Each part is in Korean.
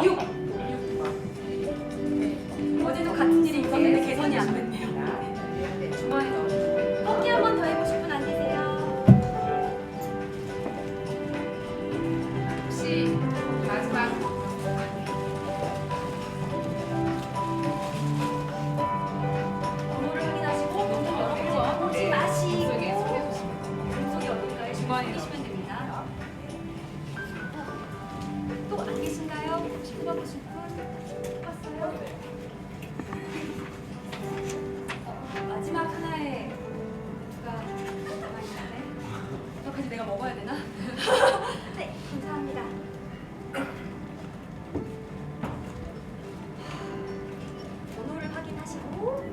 6. 어제도 같은 일이 있었는데 개선이 안 됐네요. 주머니 넣어주세요. 뽑기 한 번 더 해보실 분 안 계세요? 혹시 마지막 번호를 확인하시고 너무 여러분 보지 마시고 속에 소개해주시면 금속이 어딘가에 주머니에 주머니시면 됩니다. 또 안 계신가요? 혹시 뽑아보실 분? 뽑았어요? 마지막 하나에 누가 남아있는데 어떡하지? 내가 먹어야 되나? 네, 감사합니다. 번호를 확인하시고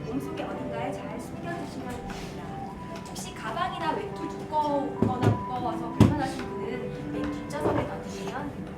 몸속에 어딘가에 잘 숨겨두시면 됩니다. 혹시 가방이나 외투 두꺼우거나 무거워서 불편하신 분은 맨 뒷좌석에 놔두시면 됩니다.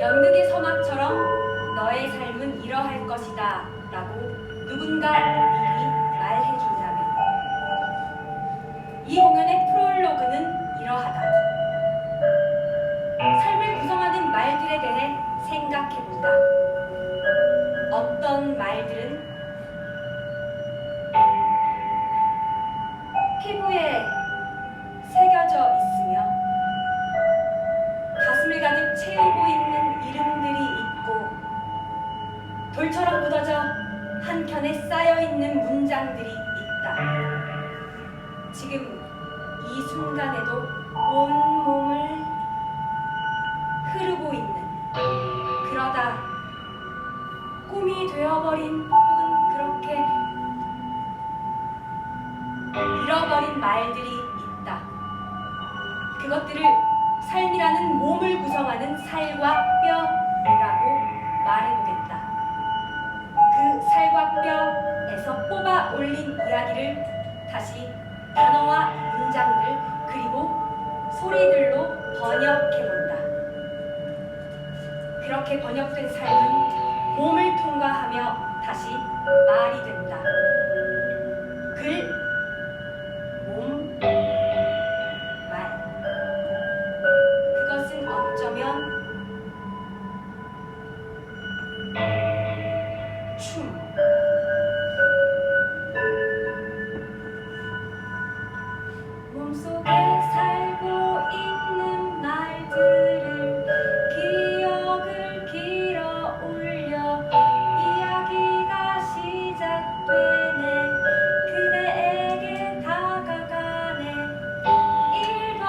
연극의 서막처럼 너의 삶은 이러할 것이다 라고 누군가 미리 말해주었다. 말들에 대해 생각해본다. 어떤 말들은 피부에 새겨져 있으며 가슴을 가득 채우고 있는 이름들이 있고 돌처럼 묻어져 한켠에 쌓여있는 문장들이 있다. 지금 이 순간에도 온몸을 흐르고 있는, 그러다 꿈이 되어버린 혹은 그렇게 잃어버린 말들이 있다. 그것들을 삶이라는 몸을 구성하는 살과 뼈라고 말해보겠다. 그 살과 뼈에서 뽑아 올린 이야기를 다시 단어와 문장들 그리고 소리들로 번역해본다. 그렇게 번역된 삶은 몸을 통과하며 다시 말이 된다. 글, 몸, 말. 그것은 어쩌면 춤. 몸속에 살고 있는 말들을 기억을 길어 올려 이야기가 시작되네. 그대에게 다가가네. 1번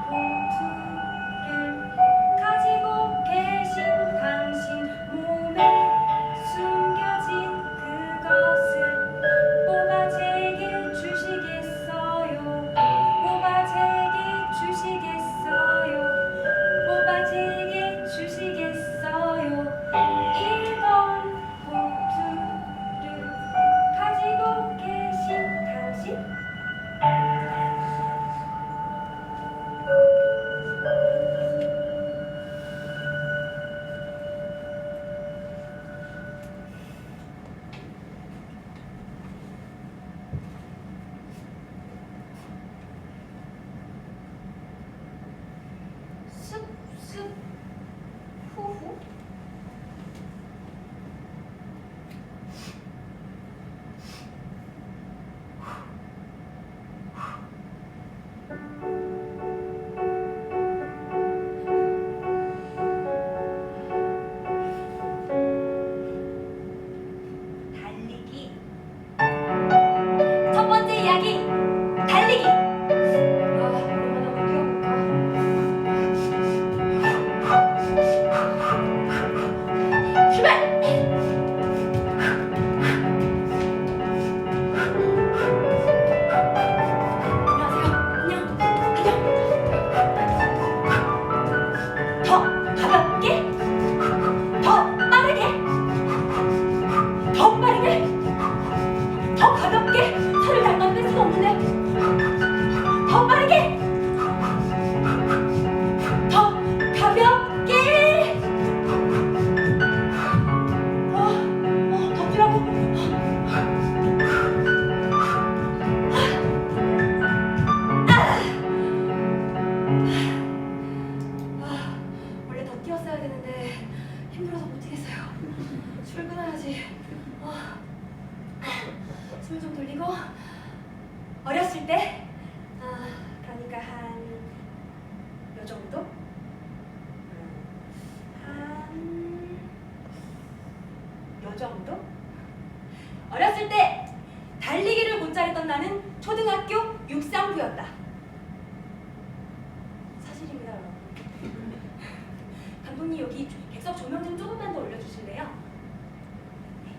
봉투를 가지고 계신 당신 몸에 숨겨진 그것을 뽑아 제게 주시겠어요? 뽑아 제게 주시겠어요? 뽑아 제게 주시겠어요? 1번 봉투를 가지고 계신 당신? 습습 후후 달리기. 첫 번째 이야기, 달리기. 오랜만에 한번 뛰어볼까? 출발! 안녕하세요. 안녕. 더 가볍게, 더 빠르게, 더 빠르게, 더 가볍게. 살을 잠깐 뺄 수가 없는데. 더 빠르게, 더 가볍게. 더 뛰라고. 원래 더 뛰었어야 되는데 힘들어서 못 뛰겠어요. 출근해야지. 숨을 좀 돌리고. 어렸을 때, 그러니까 한 요 정도? 요 정도? 어렸을 때 달리기를 못잘했던 나는 초등학교 육상부였다. 사실입니다, 여러분. 감독님, 여기 객석 조명 좀 조금만 더 올려주실래요? 네.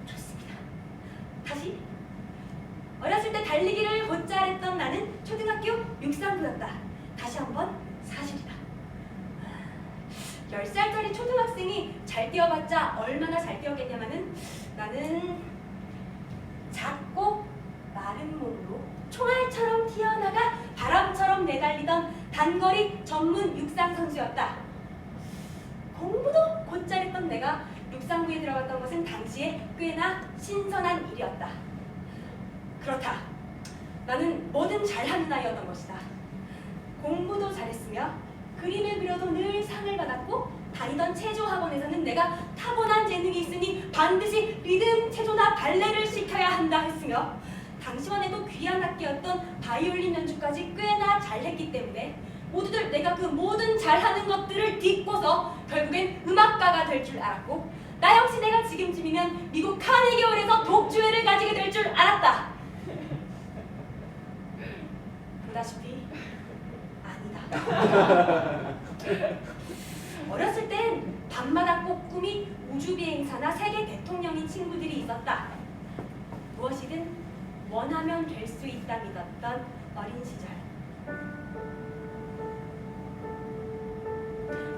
좋습니다. 다시. 어렸을 때 달리기를 곧잘했던 나는 초등학교 육상부였다. 다시 한번 사실이다. 10살짜리 초등학생이 잘 뛰어봤자 얼마나 잘 뛰었겠냐마는 나는 작고 마른 몸으로 총알처럼 튀어나가 바람처럼 내달리던 단거리 전문 육상 선수였다. 공부도 곧잘했던 내가 육상부에 들어갔던 것은 당시에 꽤나 신선한 일이었다. 그렇다. 나는 뭐든 잘하는 아이였던 것이다. 공부도 잘했으며 그림을 그려도 늘 상을 받았고 다니던 체조 학원에서는 내가 타고난 재능이 있으니 반드시 리듬 체조나 발레를 시켜야 한다 했으며 당시만 해도 귀한 악기였던 바이올린 연주까지 꽤나 잘했기 때문에 모두들 내가 그 모든 잘하는 것들을 딛고서 결국엔 음악가가 될 줄 알았고 나 역시 내가 지금쯤이면 미국 카네기홀에서 독주회를 가지게 될 줄 알았다. 보다시피 아니다. 어렸을 땐 밤마다 꼭 꿈이 우주비행사나 세계 대통령인 친구들이 있었다. 무엇이든 원하면 될 수 있다 믿었던 어린 시절.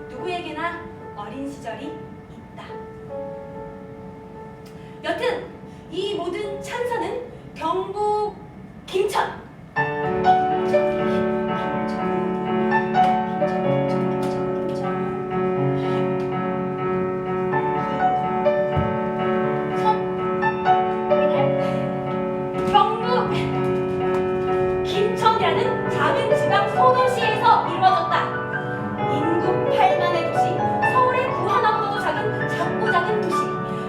누구에게나 어린 시절이 있다. 여튼 이 모든 찬사는 경북 김천. 김천이라는 작은 지방 소도시에서 이루어졌다. 인구 8만의 도시, 서울의 구 하나보다도 작은 도시,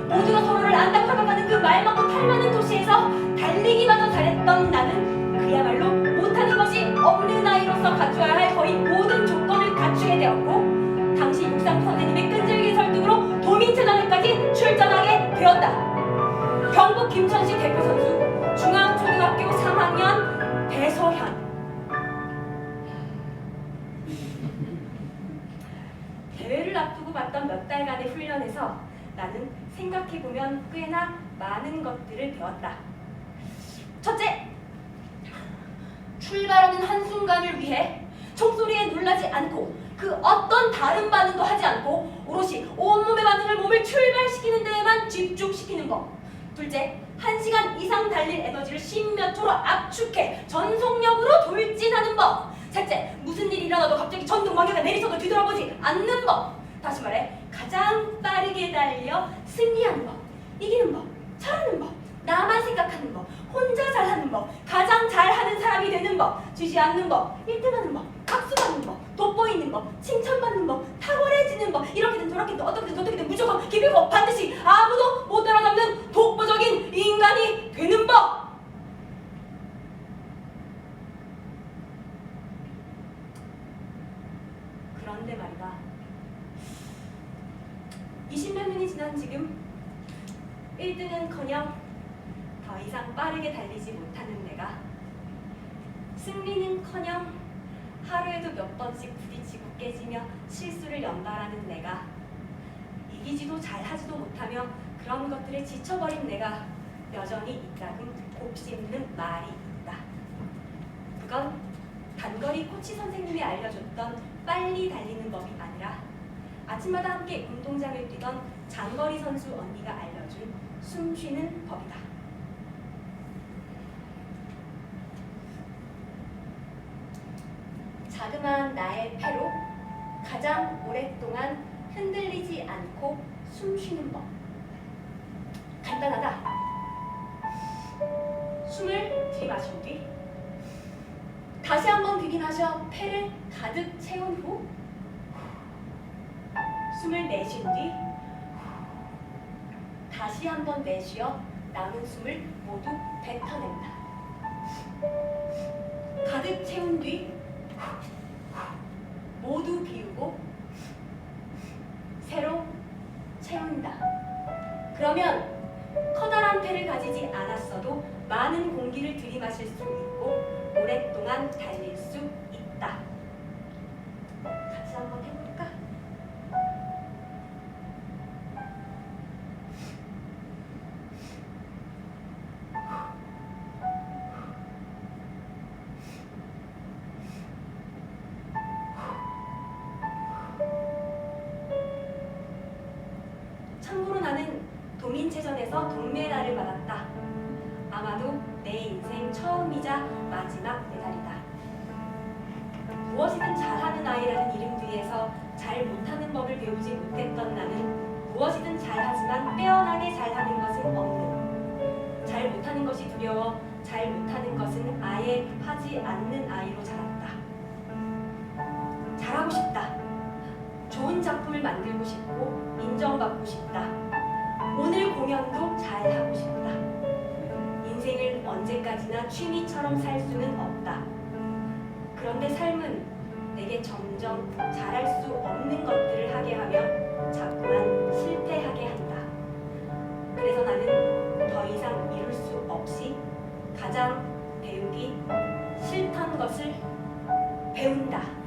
모두가 서로를 안다고 생각하는 그 말 많고 탈 많은 도시에서 달리기마저 잘했던 나는 그야말로 못하는 것이 없는 아이로서 갖춰야 할 거의 모든 조건을 갖추게 되었고 당시 육상 선생님의 끈질긴 설득으로 도민체전회까지 출전하게 되었다. 경북 김천시 대표 선수 중앙초등학교 3학년 배소현. 대회를 앞두고 봤던 몇 달간의 훈련에서 나는 생각해보면 꽤나 많은 것들을 배웠다. 첫째, 출발하는 한순간을 위해 총소리에 놀라지 않고 그 어떤 다른 반응도 하지 않고 오롯이 온몸의 반응을 몸을 출발시키는 데에만 집중시키는 법. 둘째, 1시간 이상 달릴 에너지를 10몇 초로 압축해 전속력으로 돌진하는 법. 셋째, 무슨 일이 일어나도 갑자기 전동 방향을 내리쳐도 뒤돌아보지 않는 법. 다시 말해 가장 빠르게 달려 승리하는 법, 이기는 법, 잘하는 법, 나만 생각하는 법, 혼자 잘하는 법, 가장 잘하는 사람이 되는 법, 지지 않는 법, 1등하는 법, 박수받는 법, 돋보이는 법, 칭찬받는 법, 탁월해지는 법, 이렇게든 저렇게든 어떻게든 저렇게든 무조건 기필코 반드시 아무도 못 따라잡는 독보적인 인간이 되는 법. 그런데 말이다, 20몇 년이 지난 지금 1등은커녕 더 이상 빠르게 달리지 못하는 내가, 승리는커녕 하루에도 몇 번씩 부딪히고 깨지며 실수를 연발하는 내가, 이기지도 잘하지도 못하며 그런 것들에 지쳐버린 내가 여전히 이따금 곱씹는 말이 있다. 그건 단거리 코치 선생님이 알려줬던 빨리 달리는 법이 아니라 아침마다 함께 운동장을 뛰던 장거리 선수 언니가 알려준 숨 쉬는 법이다. 자그마한 나의 폐로 가장 오랫동안 흔들리지 않고 숨 쉬는 법. 간단하다. 숨을 들이마신 뒤 다시 한번 들이마셔 폐를 가득 채운 후 숨을 내쉰 뒤 다시 한번 내쉬어 남은 숨을 모두 뱉어낸다. 가득 채운 뒤 모두 비우고 새로 채운다. 그러면 커다란 폐를 가지지 않았어도 많은 공기를 들이마실 수 있고 오랫동안 달릴 수 있다. 같이 한번 해볼까? 참고로 나는 도민체전에서 동메달을 받았다. 아마도 내 인생 처음이자 마지막 메달이다. 무엇이든 잘하는 아이라는 이름 뒤에서 잘 못하는 법을 배우지 못했던 나는 무엇이든 잘하지만 빼어나게 잘하는 것은 없는, 잘 못하는 것이 두려워 잘 못하는 것은 아예 하지 않는 아이로 자랐다. 잘하고 싶다. 좋은 작품을 만들고 싶고 인정받고 싶다. 오늘 공연도 잘 하고 싶다. 인생을 언제까지나 취미처럼 살 수는 없다. 그런데 삶은 내게 점점 잘할 수 없는 것들을 하게 하며 자꾸만 실패하게 한다. 그래서 나는 더 이상 이룰 수 없이 가장 배우기 싫던 것을 배운다.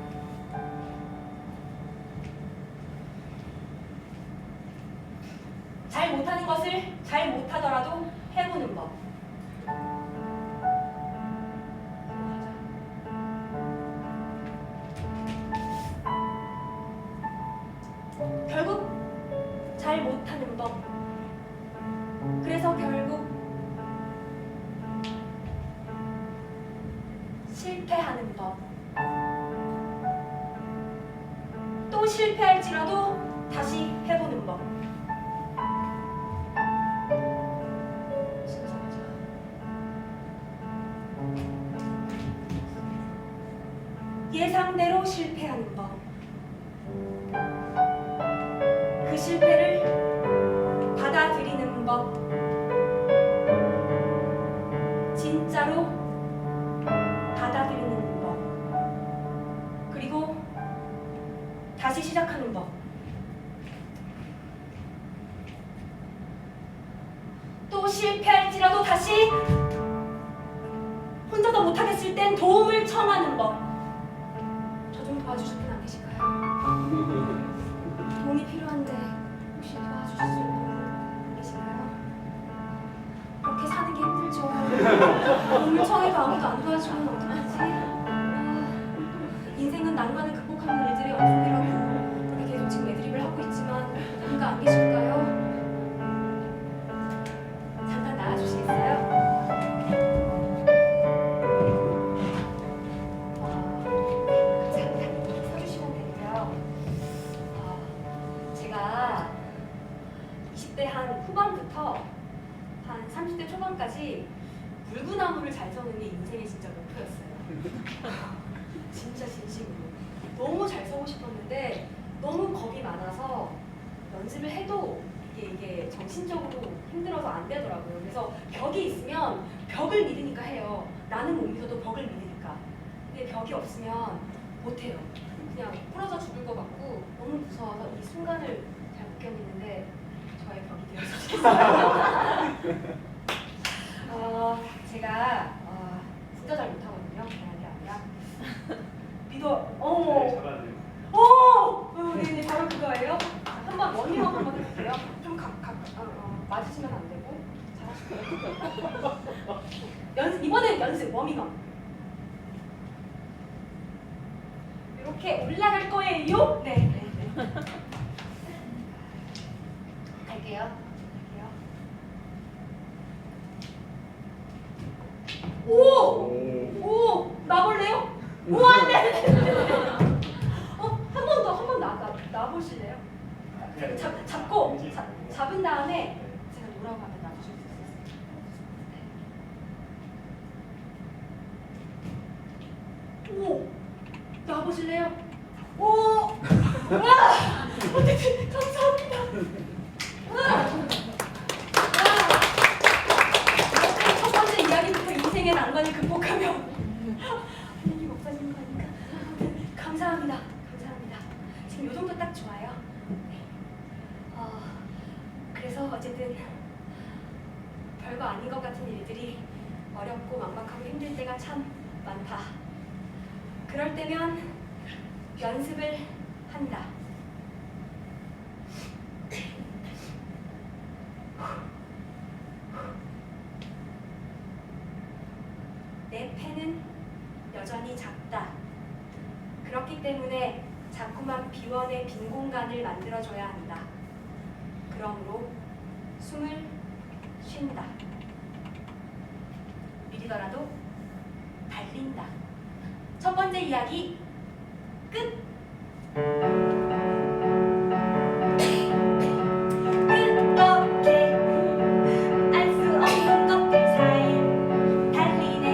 잘 못하는 것을 잘 못하더라도 해보는 법. 결국 잘 못하는 법. 그래서 결국 실패하는 법. 또 실패할지라도 다시 해보는 법. 예상대로 실패하는 법. 그 실패를 받아들이는 법. 진짜로 받아들이는 법. 그리고 다시 시작하는 법. 또 실패할지라도 다시 혼자서 못하겠을 땐 도움을 청하는 법. 저 좀 도와주실 분 안 계실까요? 도움이 필요한데 혹시 도와주실 수 있는 분 안 계실까요? 그렇게 사는 게 힘들죠. 도움을 청해도 아무도 안 도와주면 어떡하지? 인생은 난관을 극복하는 일들의 연속이라고 그렇게 계속 지금 애드립을 하고 있지만 누군가 안 계실까요? 잠깐 나와주시겠어요? 서주시면 되고요. 제가 20대 한 후반부터 한 30대 초반까지 물구나무를 잘 서는 게 인생의 진짜 목표였어요. 진짜 진심으로 너무 잘 서고 싶었는데 너무 겁이 많아서 연습을 해도 이게 정신적으로 힘들어서 안 되더라고요. 그래서 벽이 있으면 벽을 믿으니까 해요. 나는 못 믿어도 벽을 믿으니까. 근데 벽이 없으면 못해요. 그냥 부러져 죽을 것 같고 너무 무서워서 이 순간을 잘 못 견디는데 저의 벽이 되어주셨어요. 제가 진짜 잘 못하거든요. 그냥 게 아니라 믿어. 네네 바로 그거예요. 한번 워밍업 한번 해볼게요. 좀 맞으시면 안 되고 잘하실 거예요. 이번엔 연습 워밍업. 이렇게 올라갈 거예요. 네. 갈게요. 오! 나볼래요? 우와, 네! 한 번 나보실래요? 잡고, 잡은 다음에 제가 뭐라고 하면 나보실 수 있어요? 오! 나보실래요? 오! 와! 어떻게, 감사합니다. 와! 이렇게 첫 번째 이야기부터 인생의 난관을 극복하며 하나님 목사님 거니까 감사합니다. 지금 요 정도 딱 좋아요. 네. 그래서 어쨌든 별거 아닌 것 같은 일들이 어렵고 막막하고 힘들 때가 참 많다. 그럴 때면 연습을 한다. 내 펜은 여전히 작다. 그렇기 때문에 자꾸만 비원의 빈 공간을 만들어줘야 한다. 그러므로 숨을 쉰다. 느리더라도 달린다. 첫 번째 이야기 끝! 그렇게 알 수 없는 것들 사이 달리네.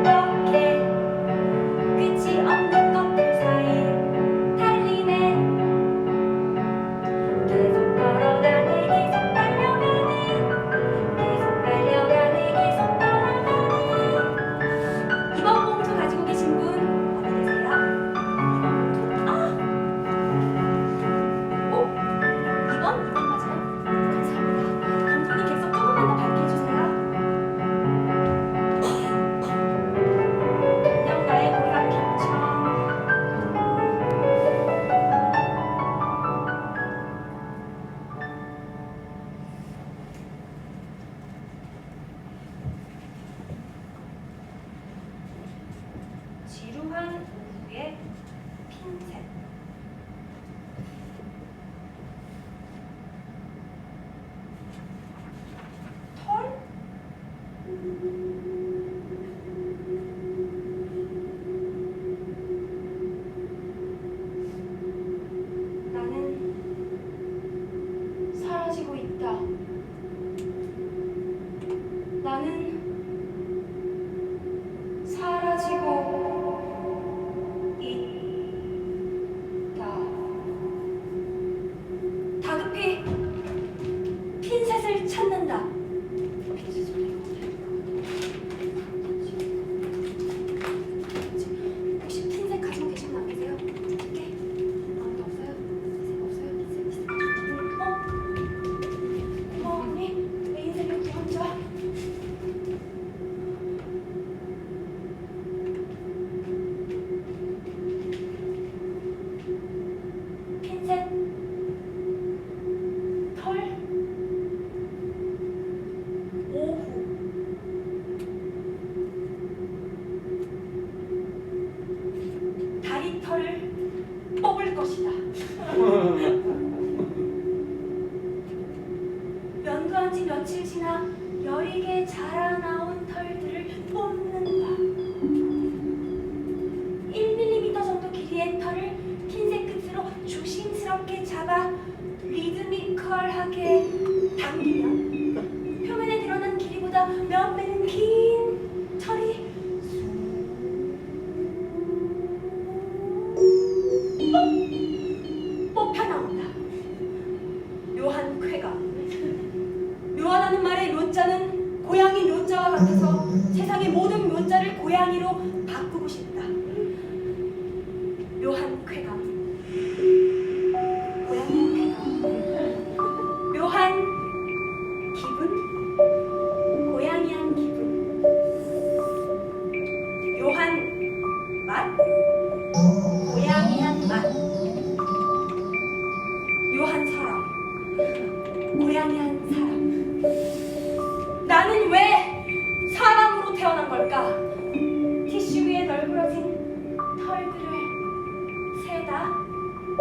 그렇게 끝이 없는 것들 사이 찾는다. 혹시 흰색 가지고 계신 분 안 계세요? 네. 아무도 없어요? 흰색 없어요? 흰색 있어요? 언니, 내 흰색을 구원자. 흰색 털 오후 다리털을 뽑을 것이다. 연구한 지 며칠 지나 여리게 자라나온 털들을 뽑는다. 1mm 정도 길이의 털을 흰색 끝으로 조심스럽게 잡아 리드미컬하게 당기면 표면에 드러난 길이보다 몇 배는 긴 털이 뽑혀 나온다. 묘한 쾌감. 묘하다는 말의 묘자는 고양이 묘자와 같아서 세상의 모든 묘자를 고양이로 바꾸고 싶다. 묘한 쾌감. 고양이 쾌감. 묘한 기분. 고양이한 기분. 묘한 맛. 고양이한 맛. 묘한 사람. 고양이한 사람. 나는 왜 사람으로 태어난 걸까? 티슈 위에 널브러진 털들을 세다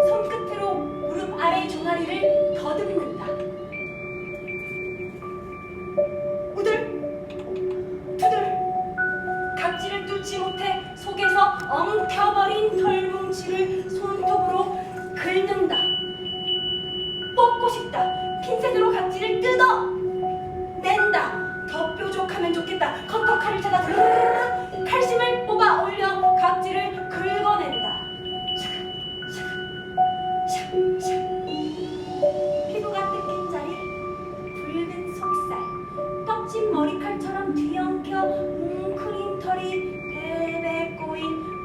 손끝으로 무릎 아래 종아리를 더듬는다. 우들 투들 각질을 뚫지 못해 속에서 엉켜버린 털뭉치를 손톱으로 긁는다. 뽑고 싶다. 핀셋으로 각질을 뜯어낸다. 더 뾰족하면 좋겠다. 커터칼을 찾아 드르르르 칼슘을 뽑아 올려 각질을 긁어낸다. 샥샥샥 피부가 뜯긴 자리 붉은 속살 떡진 머리칼처럼 뒤엉켜 뭉클인 털이 베베 꼬인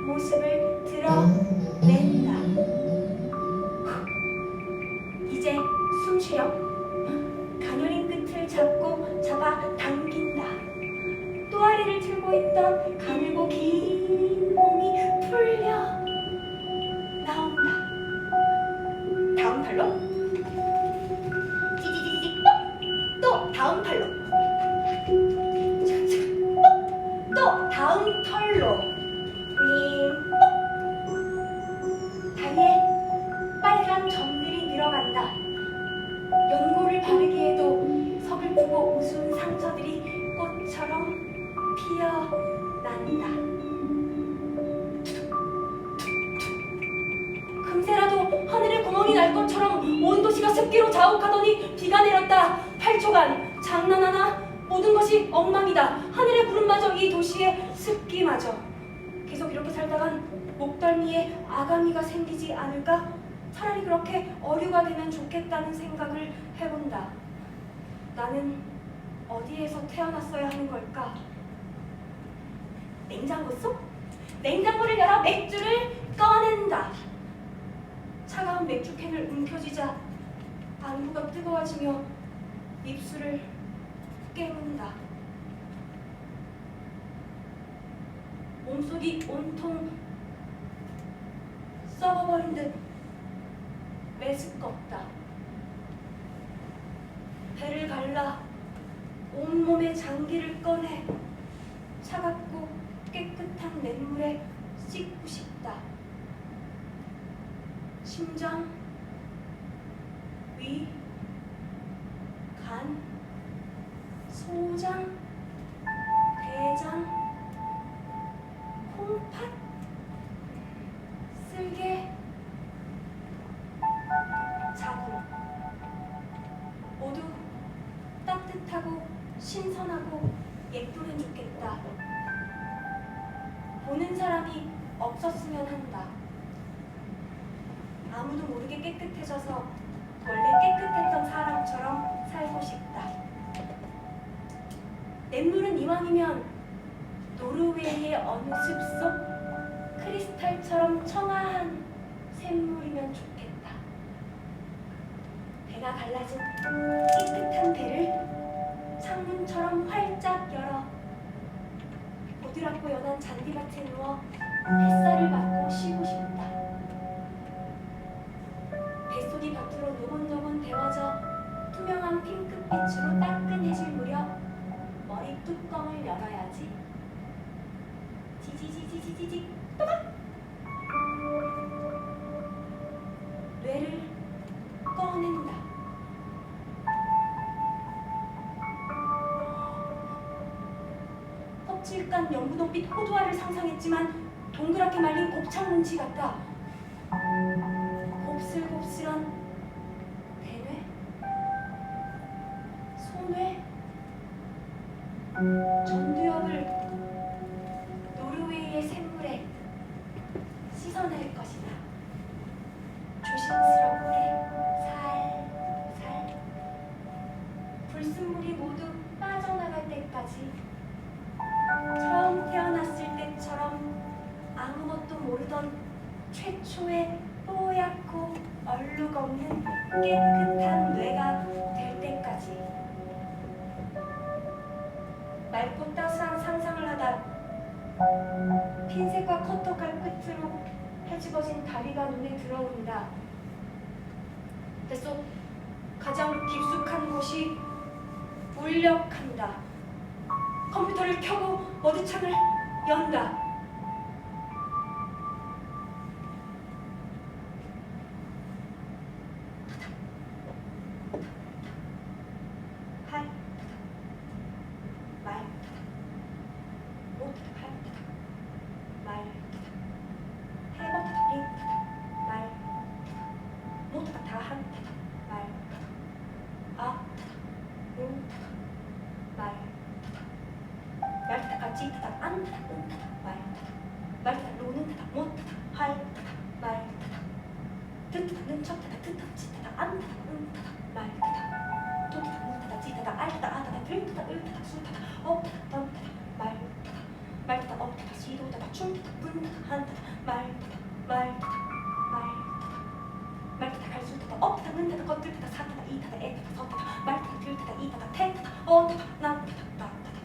모습을 드러낸다. 이제 숨 쉬렴. 가녀린 끝을 잡아 당긴다. 또아리를 틀고 있던 가늘고 긴 몸이 풀려 나온다. 다음 팔로 찌찌찌찌 뻑! 또 다음 팔로 차차 뻑! 또 다음 털로 윙 뻑! 다리에 빨간 점들이 늘어간다. 연고를 바르기에도 서글프고 우스운 상처들이 꽃처럼 피어난다. 금세라도 하늘에 구멍이 날 것처럼 온 도시가 습기로 자욱하더니 비가 내렸다. 8초간 장난하나? 모든 것이 엉망이다. 하늘의 구름마저 이 도시의 습기마저. 계속 이렇게 살다간 목덜미에 아가미가 생기지 않을까? 차라리 그렇게 어류가 되면 좋겠다는 생각을 해본다. 나는 어디에서 태어났어야 하는 걸까? 냉장고 속? 냉장고를 열어 맥주를 꺼낸다. 차가운 맥주캔을 움켜쥐자 안구가 뜨거워지며 입술을 깨문다. 몸속이 온통 썩어버린 듯 메스껍다. 배를 갈라 온몸의 장기를 꺼내 차갑고 깨끗한 냇물에 씻고 싶다. 심장, 위, 간, 소장, 대장, 콩팥, 쓸개, 자궁 모두 따뜻하고 신선하고 예쁘면 좋겠다. 보는 사람이 없었으면 한다. 아무도 모르게 깨끗해져서 원래 깨끗했던 사람처럼 살고 싶다. 냇물은 이왕이면 노르웨이의 어느 숲속 크리스탈처럼 청아한 샘물이면 좋겠다. 배가 갈라진 깨끗한 배를 창문처럼 활짝 열어 보드랍고 연한 잔디밭에 누워 햇살을 받고 쉬고 싶다. 뱃속이 겉으로 노곤노곤 데워져 투명한 핑크빛으로 따끈해질 무렵 머리 뚜껑을 열어야지. 지지지지지지지 또박! 뇌를 꺼낸다. 껍질간 연분홍빛 호두알을 상상했지만 동그랗게 말린 곱창 뭉치 같다. 곱슬곱슬한 대뇌, 소뇌, 전두엽을 노르웨이의 샘물에 씻어낼 것이다. 조심스럽게 살살 불순물이 모두 빠져나갈 때까지 처음 태어났을 때처럼 아무것도 모르던 최초의 뽀얗고 얼룩없는 깨끗한 뇌가 될 때까지. 맑고 따스한 상상을 하다 핀셋과 커터칼 끝으로 헤집어진 다리가 눈에 들어온다. 뱃속 가장 깊숙한 곳이 울력한다. 컴퓨터를 켜고 워드창을 연다. 할 말 못 할 말 해버 린 말 못 다한 말 아 응 말 말타다 같이 타다 안 타다 응 타다 말 말타다 노는 타다 못 타다 할 타다 말 타다 듣타는 척 타다 듣타다 치 타다 안 타다 응 타다 말 타다 도 타다 문 타다 지 타다 알 타다 아 타다 들 타다 을 타다 수 타다 업 타다 던 타다 말 타다 말 타다 업 타다 시도 타다 춤 타다 분 타다 한 타다 말 타다 말 타다 말 타다 말 타다 갈 수 타다 업 타다 는 타다 것 들 타다 사 타다 이 타다 애 타다 서 타다 말 타다 들 타다 이 타다 태 타다 어 타다 나 타다 나 타다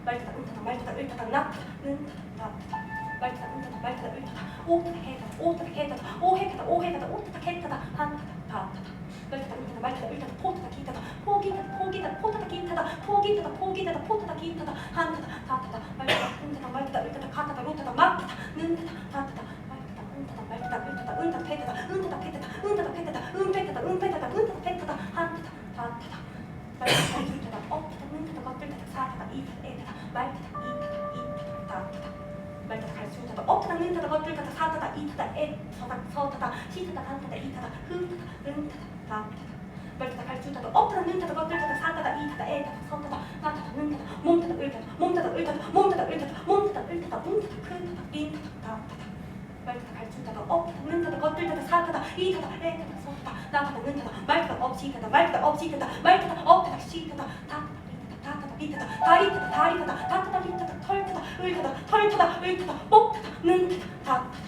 말 타다 응 타다 말 타다 을 타다 나 타다 는 타다 나 타다 말 타다 응 타다 말 타다 을 타다 오 타다 해 타다 오 타다 해 타다 오 해 타다 오 해 타다 오 타다 해 타다 한 타다 다 타다 말 타다 응 타다 말 타다 을 타다 포 타다 기 타다 포기 타다 포기 타다 포 타다 기 타다 포기 타다 포기 타다 포 타다 기 타다 한 타다 다 타다 말 타다 응 타다 말 타다 을 타다 가 타다 로 타다 막 타다 는 타다 다 타다 말 타다 응 타다 말 타다 을 타다 은 타다 패 타다 은 타다 패 타다 은 타다 패 타다 은 패 타다 은 패 타다 은 타다 패 타다 한 타다 다 타다 말 타다 줄 타다 업 타다 는 타다 것 들 타다 사 타다 이 타다 애 타다 말 타다 이 타다 이 타다 다 타다 말 타다 갈 수 타다 업 타다 는 타다 것 들 타다 사 타다 이 타다 애 타다 서 타다 시 타다 한 타다 이 타다 흠 타다 은 타다 다 타다 말 타다 갈 수 타다 업 타다 는 타다 것 들 타다 사 타다 이 타다 애 타다 서 타다 나 타다 는 타다 몸 타다 을 타다 몸 타다 을 타다 몸 타다 을 타다 몸 타다 을 타다 웅 타다 큰 타다 린 타다 다 타다 말 타다 갈 수 타다 업 타다 는 타다 것 들 타다 사 타다 이 타다 애 타다 서 타다 나 타다 는 타다 말 타다 업 시 타다 말 타다 업 시 타다 말 타다 업 타다 시 타다 다 타다 다 타다 리 타다 다리 타다 다리 타다 다 타다 리 타다 털 타다 을 타다 털 타다 을 타다 목 타다 는 타다 다 타다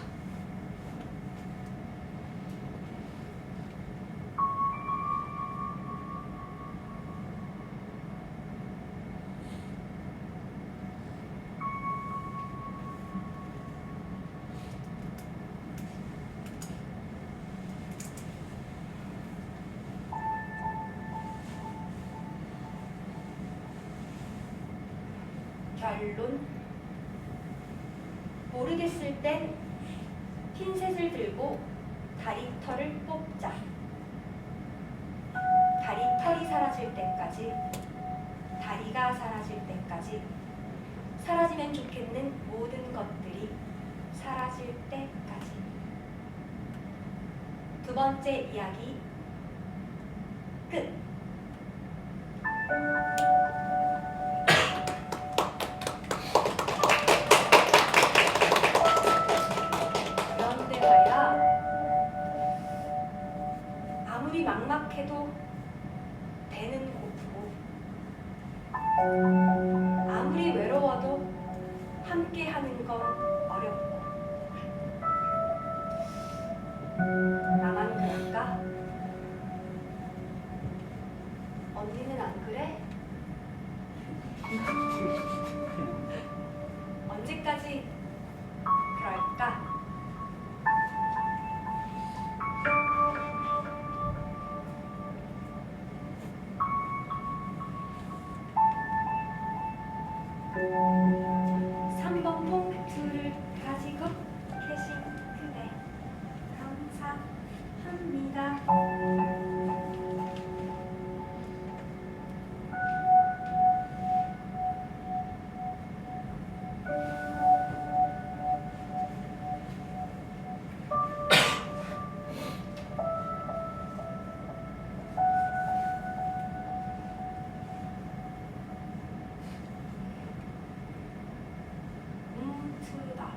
결론 모르겠을 땐 핀셋을 들고 다리털을 뽑자. 다리털이 사라질 때까지, 다리가 사라질 때까지, 사라지면 좋겠는 모든 것들이 사라질 때까지. 두 번째 이야기 끝. 그런데 말야, 아무리 막막해도 배는 고프고 함께 하는 건 어렵고 나만 그럴까? 언니는 안 그래? 언제까지 그럴까? 삼 번 봉투를 가지고 계신 그대 감사합니다. 뭉트다.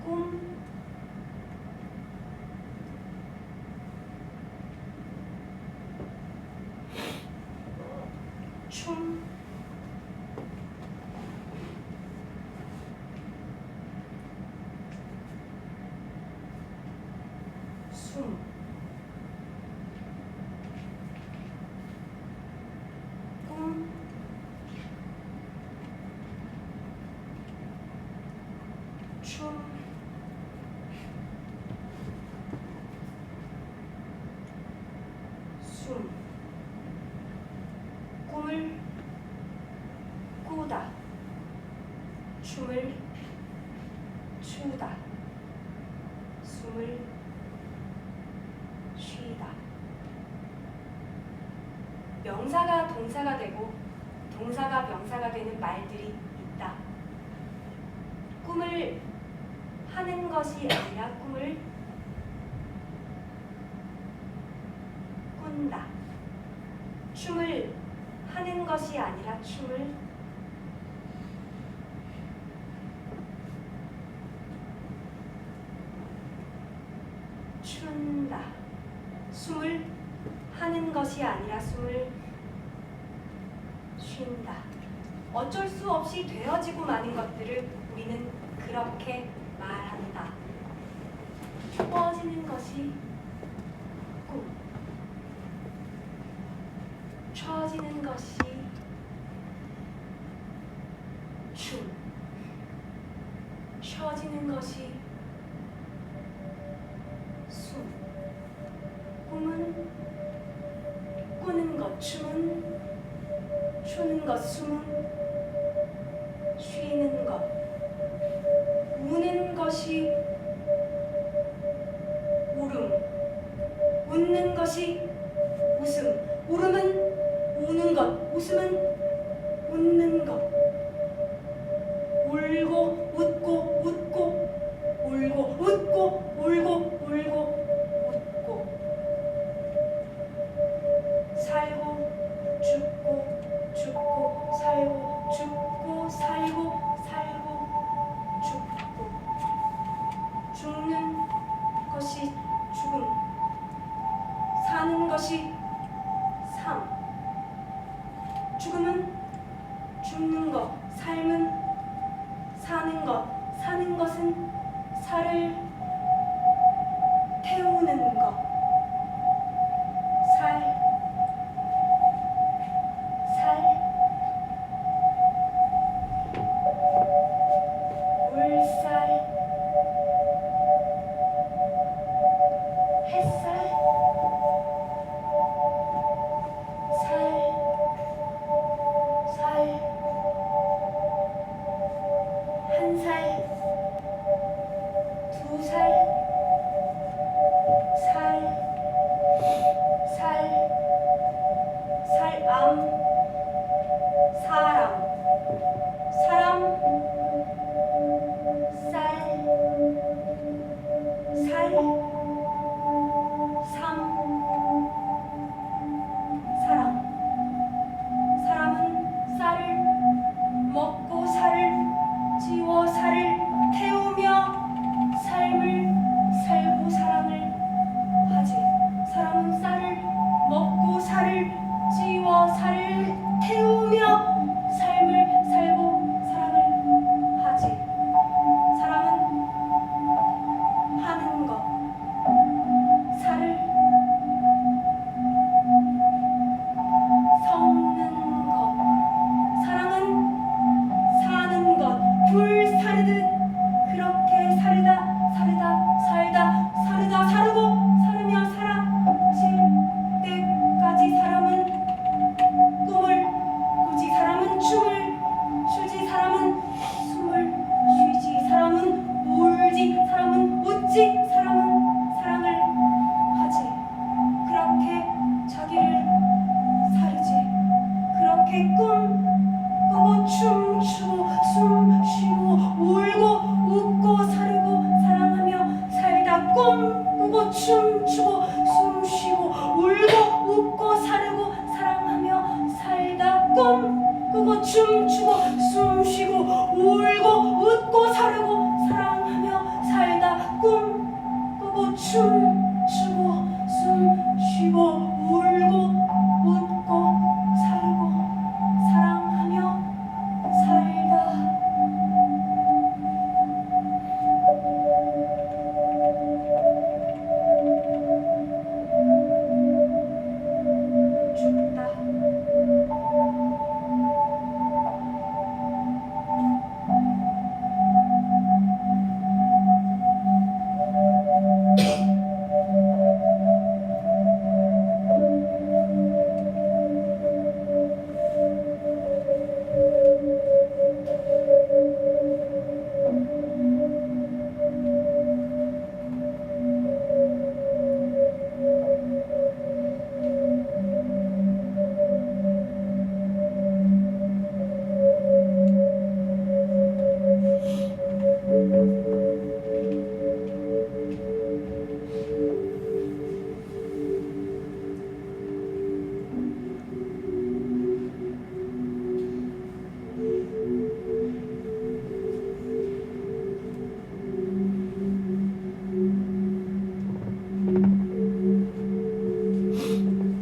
꿈 춤 숨 꿈 춤 숨 꿈을 꾸다 춤을 추다 숨을 쉬다 명사가 동사가 되고 동사가 명사가 되는 말들이 있다. 꿈을 하는 것이 아니라 꿈을 꾼다. 춤을 하는 것이 아니라 춤을 춘다. 숨을 하는 것이 아니라 숨을 쉰다. 어쩔 수 없이 되어지고 마는 것들을 우리는 그렇게 말한다. 추워지는 것이 꿈, 추워지는 것이 춤, 추워지는 것이 숨. 꿈은 꾸는 것, 춤은 추는 것, 숨은 쉬는 것. 우는 것이 울음, 웃는 것이 웃음. 울음은 우는 것, 웃음은 웃는 것. 울고 웃고 웃고 울고 웃고 울고 울고 웃고 살고 죽고 죽고 살고 죽고 살고 살고 죽고 죽는 것이 죽음 사는 꿈꾸고 춤추고 숨쉬고 울고 웃고 살고 사랑하며 살다 꿈꾸고 춤추고 숨쉬고 울고 웃고 살고 사랑하며 살다. 죽다.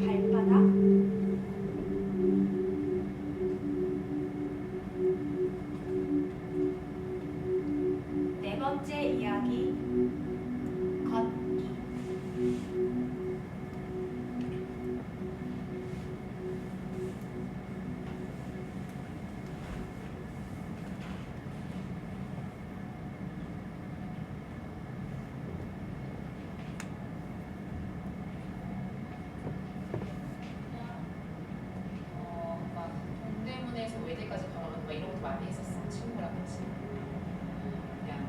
발바닥. 네 번째 이야기. 걷기. 막 동대문에서 외대까지 걸어가는 막 이런 것도 많이 했었어. 친구랑 같이. 그냥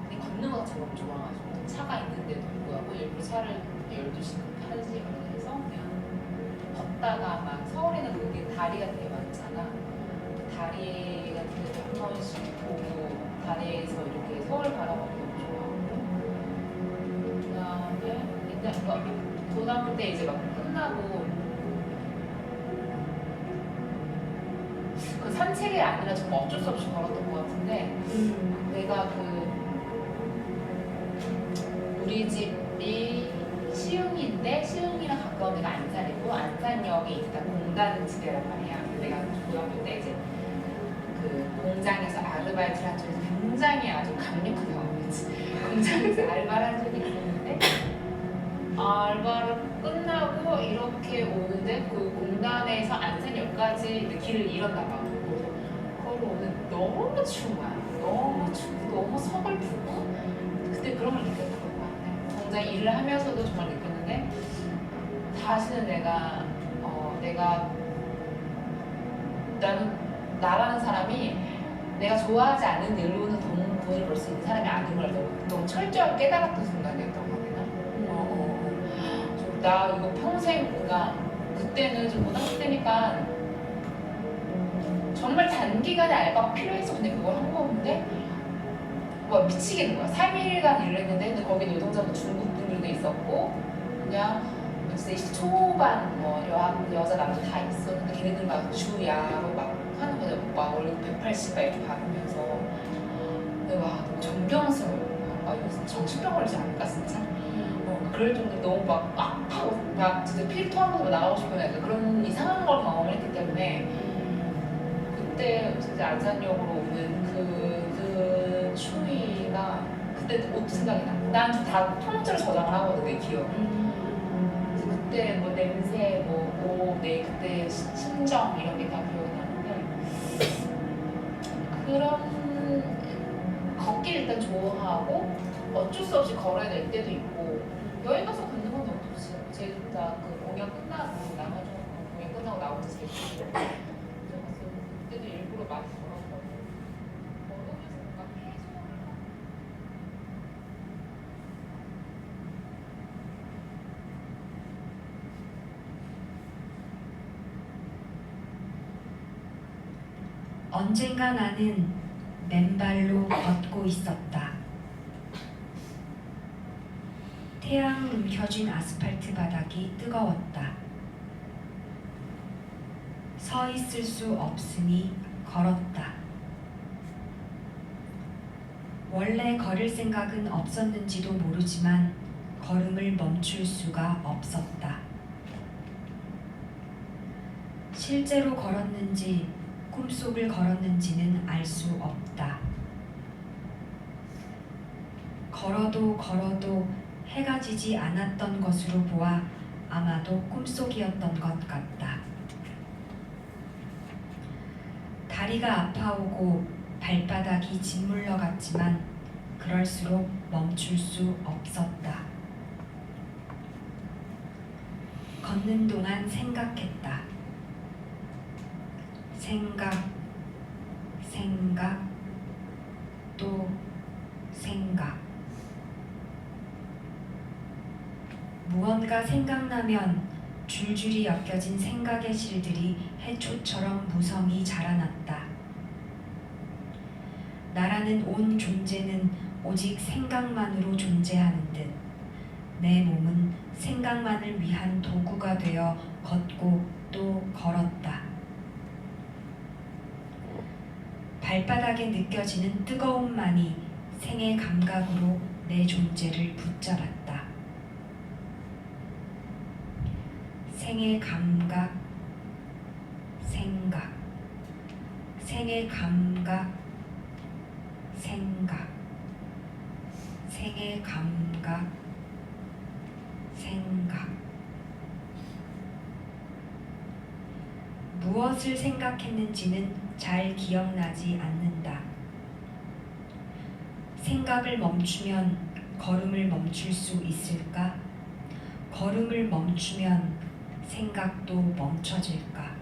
근데 걷는 거 자체가 너무 좋아가지고 차가 있는데도 불구하고 일부러 차를 12시, 1시 해서 그냥 걷다가 막 서울에는 그게 다리가 되게 많잖아. 다리 같은 데도 한 번씩 보고 다리에서 이렇게 서울 바라보는 게 너무 좋아하고 그다음에 일단 고등학교 때 이제 막 끝나고 그 산책이 아니라 정말 어쩔 수 없이 걸었던 것 같은데 내가 우리 집이 시흥인데 시흥이랑 가까운 데가 안산이고 안산역에 있다 공단지대란 말이야. 근데 내가 고등학교 때 이제 그 공장에서 아르바이트를 한 적이 굉장히 아주 강력한 경험이었지. 공장에서 알바를 한 적이 있었는데 알바를 끝나고 이렇게 오는데 그 공단에서 안산역까지 이제 길을 잃었나 봐. 그래서 걸어오는 너무 추운 거야. 너무 춥고 너무 서글프고 그때 그런 걸 느꼈던 것 같아. 공장 일을 하면서도 정말 느꼈는데 다시는 내가 나라는 사람이 내가 좋아하지 않는 일로는 돈을 벌 수 있는 사람이 아닌 걸 너무 철저하게 깨달았던 순간이었던 것 같아. 나 이거 평생 그러니까 그때는 좀 고등학교 때니까 정말 단기간에 알바가 필요해서 그냥 그걸 한 건데 와 미치겠는 거야. 3일간 일을 했는데 근데 거기 노동자도 중국 분들도 있었고 그냥 진짜 20대 초반 뭐 여자 남자 다 있었는데 걔네들 막 주야로 막 하는 거죠. 막 월급 180 막 이렇게 받으면서 근데 와 존경스러워. 아 이거 정신병 걸리지 않을까 진짜? 그럴 정도로 너무 막 아파고 막 진짜 피를 토하면서 나가고 싶은 약간 그런 이상한 걸 경험을 했기 때문에 그때 진짜 안산역으로 오는 그 추위가 그때 옷도 생각이 나. 난 다 통째로 저장을 하거든 내 기억. 그래서 그때 뭐 냄새 내 그때 심정 이런 게 다 기억이 나는데 그런 걷기 일단 좋아하고 어쩔 수 없이 걸어야 될 때도 있고 여행 가서 걷는 건 너무 좋지. 제주도 그 공연 끝나고 나머지 공연 끝나고 나오면서 제주도 그때도 일부러 많이 걸었거든. 걸으면서 뭔가 해소를 하고 언젠가 나는 맨발로 걷고 있었다. 태양 움켜쥔 아스팔트 바닥이 뜨거웠다. 서 있을 수 없으니 걸었다. 원래 걸을 생각은 없었는지도 모르지만 걸음을 멈출 수가 없었다. 실제로 걸었는지 꿈속을 걸었는지는 알 수 없다. 걸어도 걸어도 해가 지지 않았던 것으로 보아 아마도 꿈속이었던 것 같다. 다리가 아파오고 발바닥이 짓물러 갔지만 그럴수록 멈출 수 없었다. 걷는 동안 생각했다. 생각, 또 생각. 무언가 생각나면 줄줄이 엮여진 생각의 실들이 해초처럼 무성히 자라났다. 나라는 온 존재는 오직 생각만으로 존재하는 듯 내 몸은 생각만을 위한 도구가 되어 걷고 또 걸었다. 발바닥에 느껴지는 뜨거움만이 생의 감각으로 내 존재를 붙잡았다. 생의 감각, 생각, 생의 감각, 생각, 생의 감각, 생각. 무엇을 생각했는지는 잘 기억나지 않는다. 생각을 멈추면 걸음을 멈출 수 있을까? 걸음을 멈추면 생각도 멈춰질까?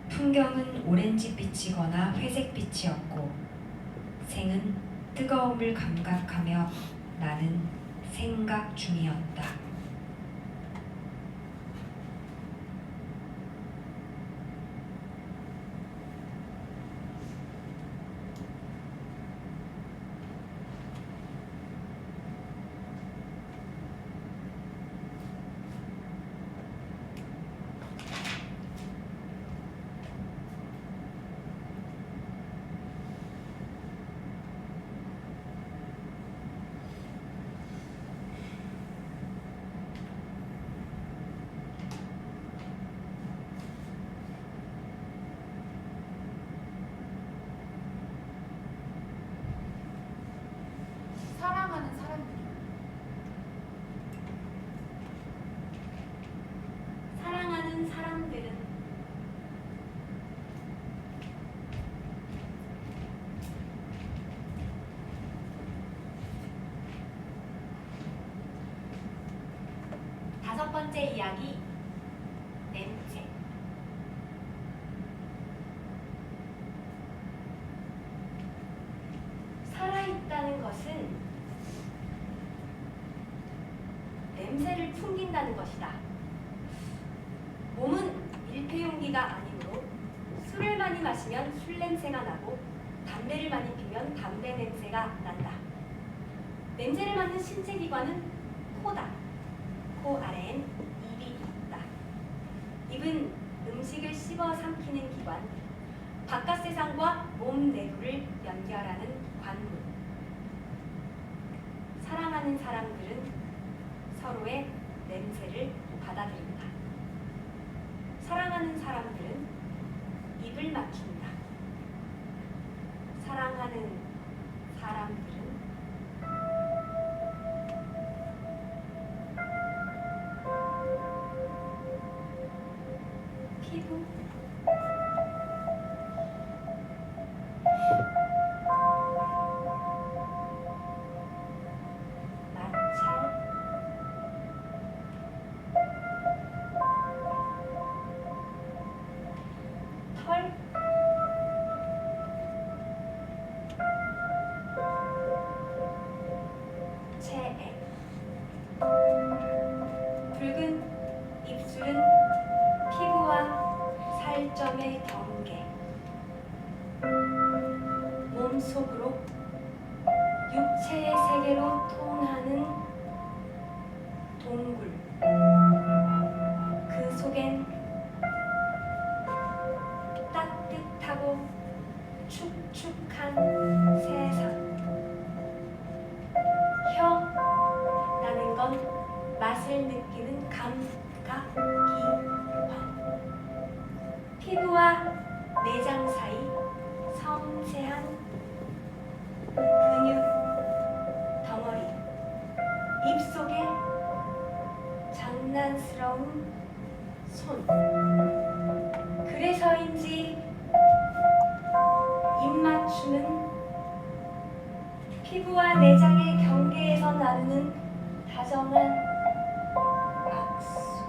풍경은 오렌지빛이거나 회색빛이었고 생은 뜨거움을 감각하며 나는 생각 중이었다. 사랑하는 사람들. 사랑하는 사람들은 다섯 번째 이야기 냄새. 살아있다는 것은 냄새를 풍긴다는 것이다. 몸은 밀폐용기가 아니므로 술을 많이 마시면 술 냄새가 나고 담배를 많이 피면 담배 냄새가 난다. 냄새를 맡는 신체기관은 코다. 코 아래엔 입이 있다. 입은 음식을 씹어 삼키는 기관, 바깥 세상과 몸 내부를 연결하는 관문. 사랑하는 사람들은 서로의 냄새를 받아들인다. 사랑하는 사람들은 입을 막힌다. 사랑하는 사람들은 피부, 마찰, 털, 체액. 붉은 입술은 피부와 살점의 경계. 몸속으로 육체의 세계로 통하는 동굴. 그 속엔 피부와 내장 사이 섬세한 근육 덩어리, 입속에 장난스러운 손. 그래서인지 입맞춤은 피부와 내장의 경계에서 나누는 다정한 악수.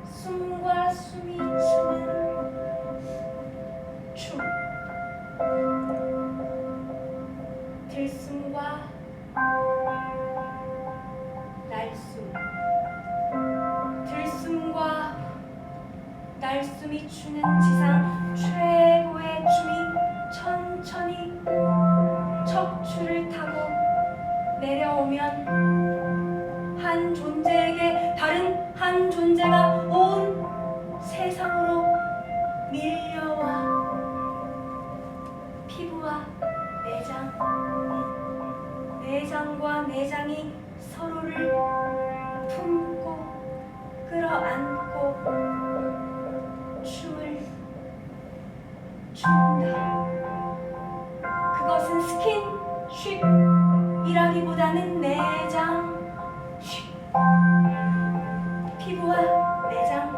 숨과 숨이 추는 춤. 들숨과 날숨. 들숨과 날숨이 추는 지상 최고의 춤이 천천히 척추를 타고 내려오면 한 존재에게 다른 한 존재가 온 세상으로 밀려와 피부와 내장, 내장과 내장이 서로를 품고 끌어안고 춤을 춘다. 그것은 스킨쉽이라기보다는 내장 쉽. 피부와 내장,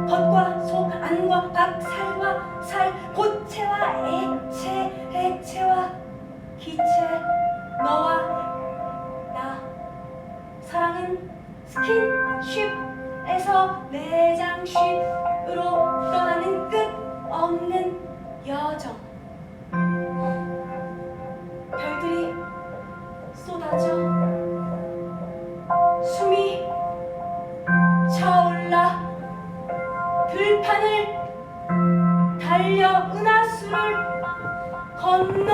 겉과 속, 안과 밖, 살과 살, 고체와 액체, 액체와 기체, 너와 나. 사랑은 스킨쉽에서 내장쉽으로 떠나는 끝없는 여정. 별들이 쏟아져 숨이 차올라 들판을 달려 은하수를 건너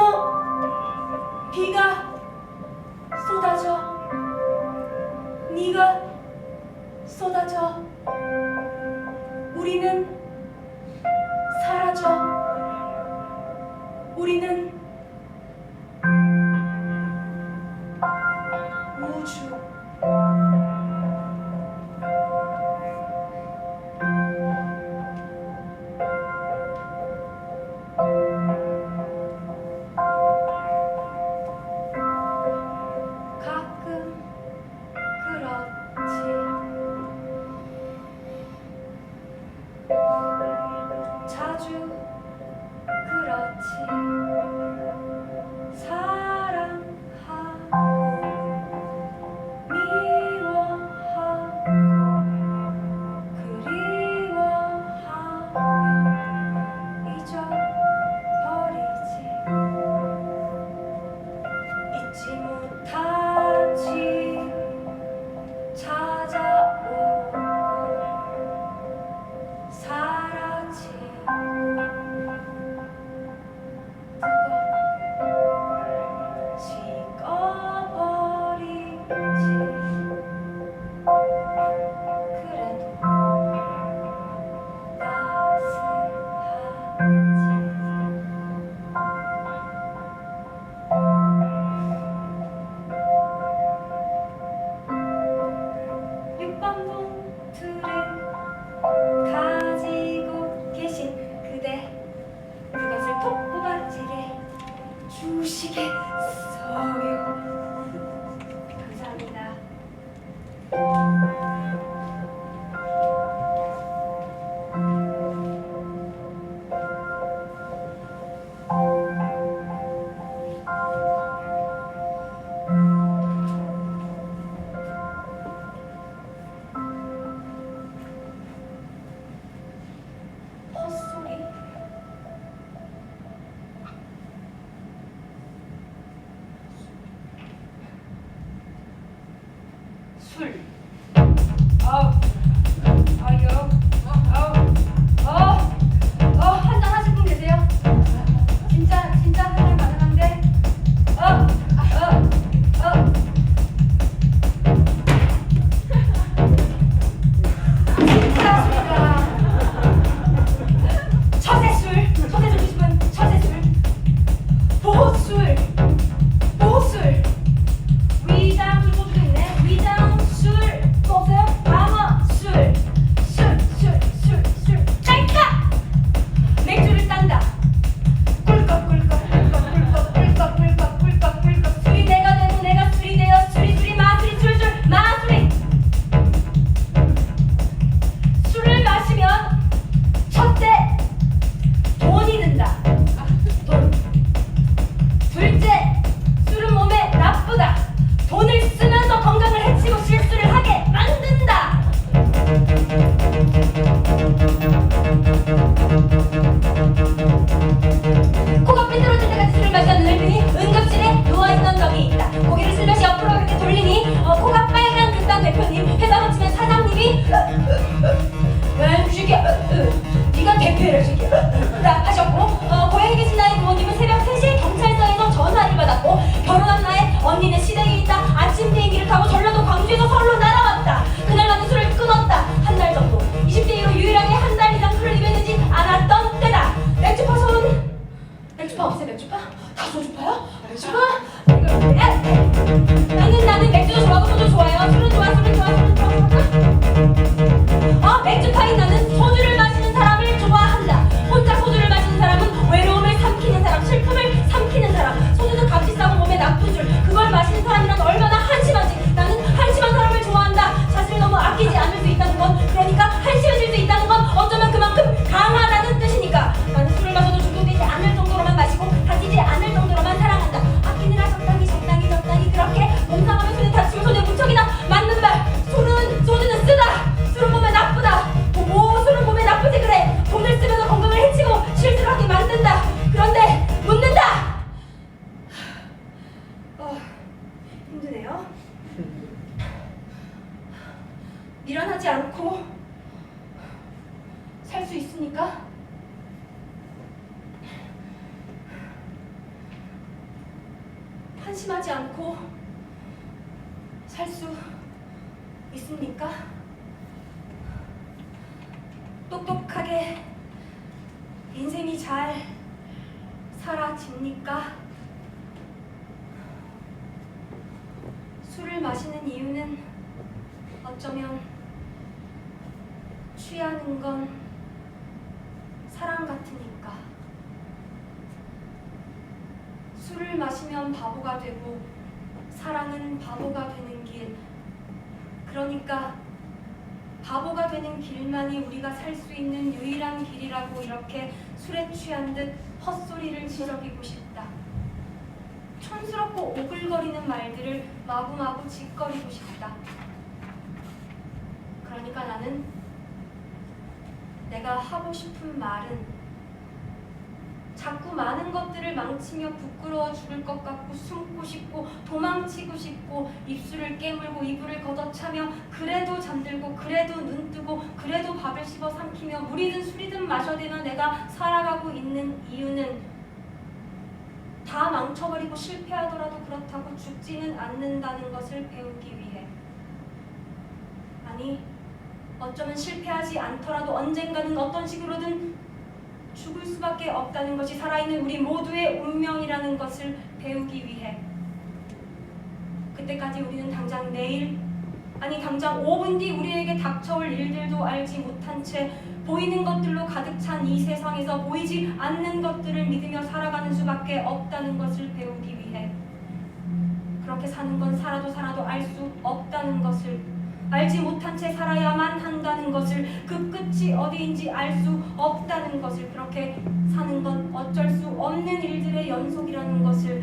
비가 쏟아져 네가 쏟아져 우리는 사라져 우리는 우주. 가끔 그렇지. 수 있습니까? 한심하지 않고 살 수 있습니까? 똑똑하게 인생이 잘 사라집니까? 술을 마시는 이유는 어쩌면 취하는 건 사랑 같으니까. 술을 마시면 바보가 되고 사랑은 바보가 되는 길. 그러니까 바보가 되는 길만이 우리가 살 수 있는 유일한 길이라고 이렇게 술에 취한 듯 헛소리를 지저귀고 싶다. 촌스럽고 오글거리는 말들을 마구마구 짓거리고 싶다. 그러니까 나는 내가 하고 싶은 말은 자꾸 많은 것들을 망치며 부끄러워 죽을 것 같고 숨고 싶고 도망치고 싶고 입술을 깨물고 이불을 걷어차며 그래도 잠들고 그래도 눈 뜨고 그래도 밥을 씹어 삼키며 물이든 술이든 마셔대며 내가 살아가고 있는 이유는 다 망쳐버리고 실패하더라도 그렇다고 죽지는 않는다는 것을 배우기 위해. 아니, 어쩌면 실패하지 않더라도 언젠가는 어떤 식으로든 죽을 수밖에 없다는 것이 살아있는 우리 모두의 운명이라는 것을 배우기 위해. 그때까지 우리는 당장 내일, 아니 당장 5분 뒤 우리에게 닥쳐올 일들도 알지 못한 채 보이는 것들로 가득 찬 이 세상에서 보이지 않는 것들을 믿으며 살아가는 수밖에 없다는 것을 배우기 위해. 그렇게 사는 건 살아도 알 수 없다는 것을, 알지 못한 채 살아야만 한다는 것을, 그 끝이 어디인지 알 수 없다는 것을, 그렇게 사는 건 어쩔 수 없는 일들의 연속이라는 것을,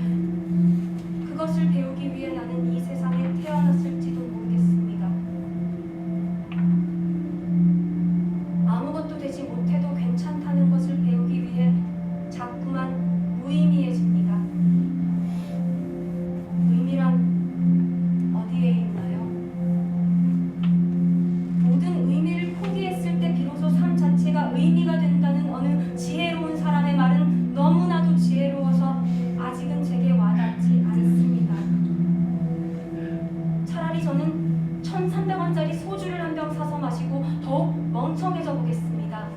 그것을 배우기 위해 나는 이 세상에 태어났을지도 모르겠습니다. 아무것도 되지 못해도 괜찮다는 것을 배우기 위해 자꾸만 무의미해집니다. 의미란 어디에 있나요? 모든 의미를 포기했을 때 비로소 삶 자체가 의미가 된다는 어느 지혜로운 사람의 말은 너무나도 지혜로워서 아직은 제게 와닿지 않습니다. 차라리 저는 1,300원짜리 소주를 한 병 사서 마시고 더욱 멍청해져 보겠습니다.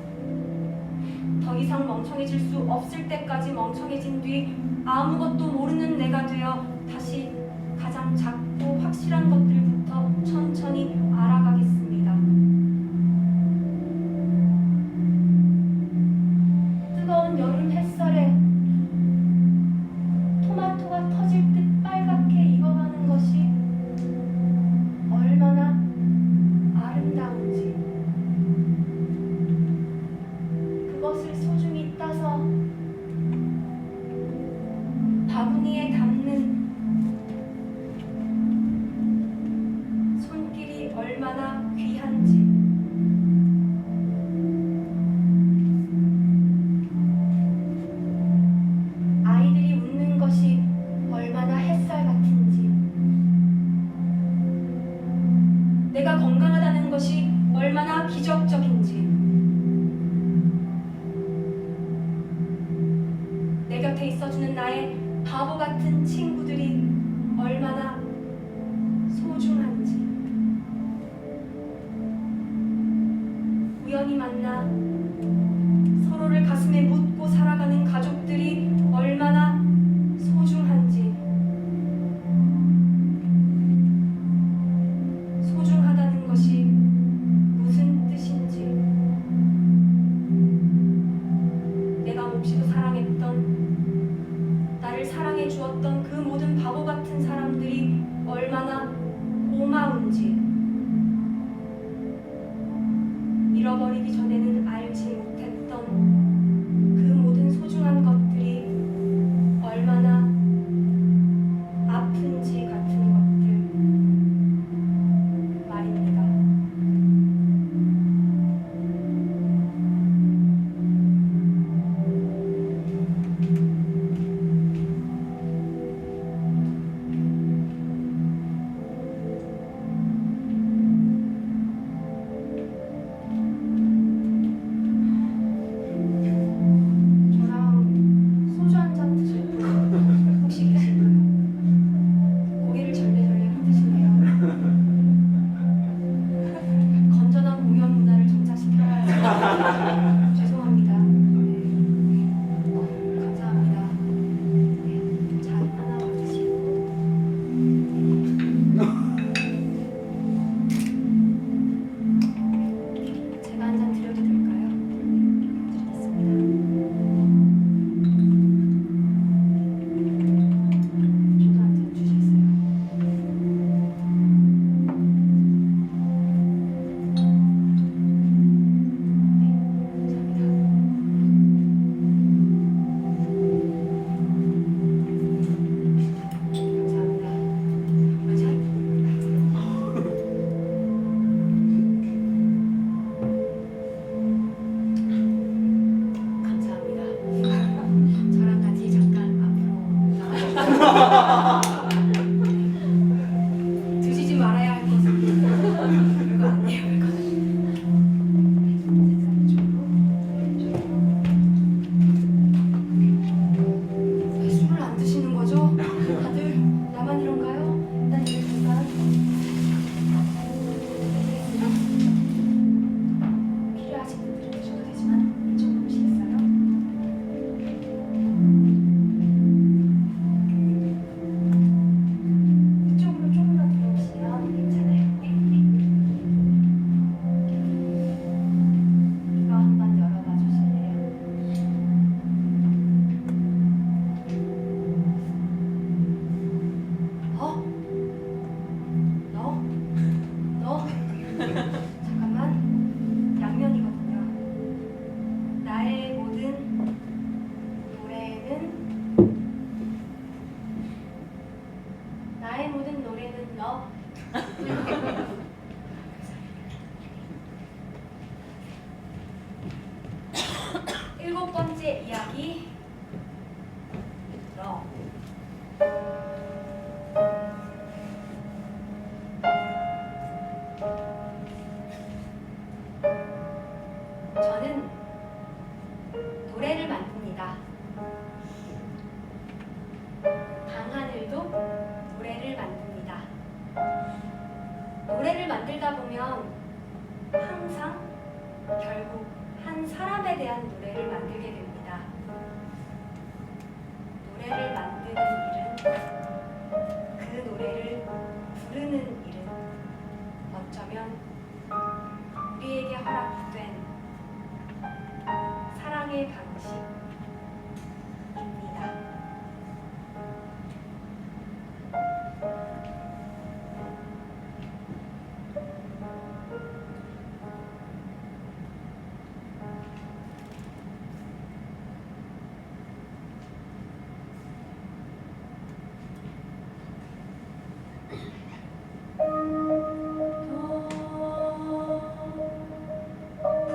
더 이상 멍청해질 수 없을 때까지 멍청해진 뒤 아무것도 모르는 내가 되어 다시 가장 작고 확실한 것들부터 천천히 알아가겠습니다. 뜨거운 여름 햇살에 토마토가 터질 듯 빨갛게 익어가는 것이 얼마나 아름다운지, 그것을 소중히 따서 바구니에 담는 손길이 얼마나 귀한지, 아이들이 웃는 것이 얼마나 햇살 같은지, 내가 건강하다는 것이 얼마나 기적적인지, 내 곁에 있어주는 나의 바보 같은 친구들이 얼마나 소중한지, 우연히 만나 서로를 가슴에 묻고 살아가는 가족들이 얼마나 소중한지, 소중하다는 것이 무슨 뜻인지, 내가 몹시도 사랑했던, 나를 사랑해 주었던 그 모든 바보 같은 사람들이 얼마나 고마운지, 잃어버리기 전에는 알지 못했던 그 모든 소중한 것들이 얼마나 아픈지 같은 것들 말입니다. 죄송합니다. 감사합니다. 자, 하나 받으시고. 제가 한 잔 드려도 될까요? 드리겠습니다. 저도 한 잔 주시겠어요? 감사합니다. 감사합니다. 저랑 같이 잠깐 앞으로 나와주세요. 드시지 말아야 할 것은 별거 아니에요. 왜 술을 안 드시는 거죠? 다들 나만 이런가요? 일단 이를 잠깐 필요하신 분들은 드셔도 되지만 이쪽으로 오시겠어요? 이쪽으로 조금 더 들어오시면 괜찮아요. 이거 한번 열어봐 주실래요? 어? 너? 잠깐만. 양면이거든요. 나의 모든 노래는 너. 일곱 번째 이야기. 너. 저는 노래를 만듭니다. 강하늘도 노래를 만듭니다. 노래를 만들다 보면 항상 결국 한 사람에 대한 노래를 만들게 됩니다. 노래를 만드는 일은 그 노래를 부르는 일은 어쩌면 우리에게 허락된 사랑의 방식입니다. 그대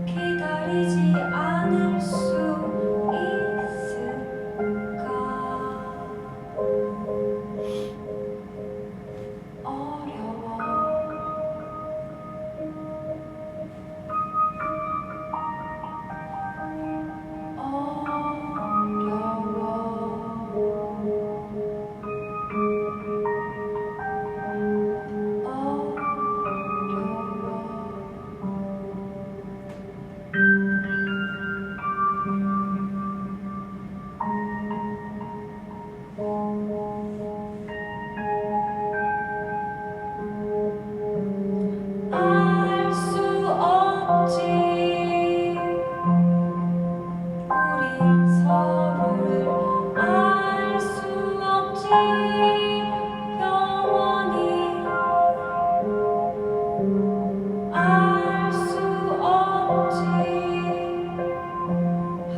기다리지 않을 수 있을까? 어려워. 알 수 없지. 우린 서로를 알 수 없지. 영원히 알 수 없지.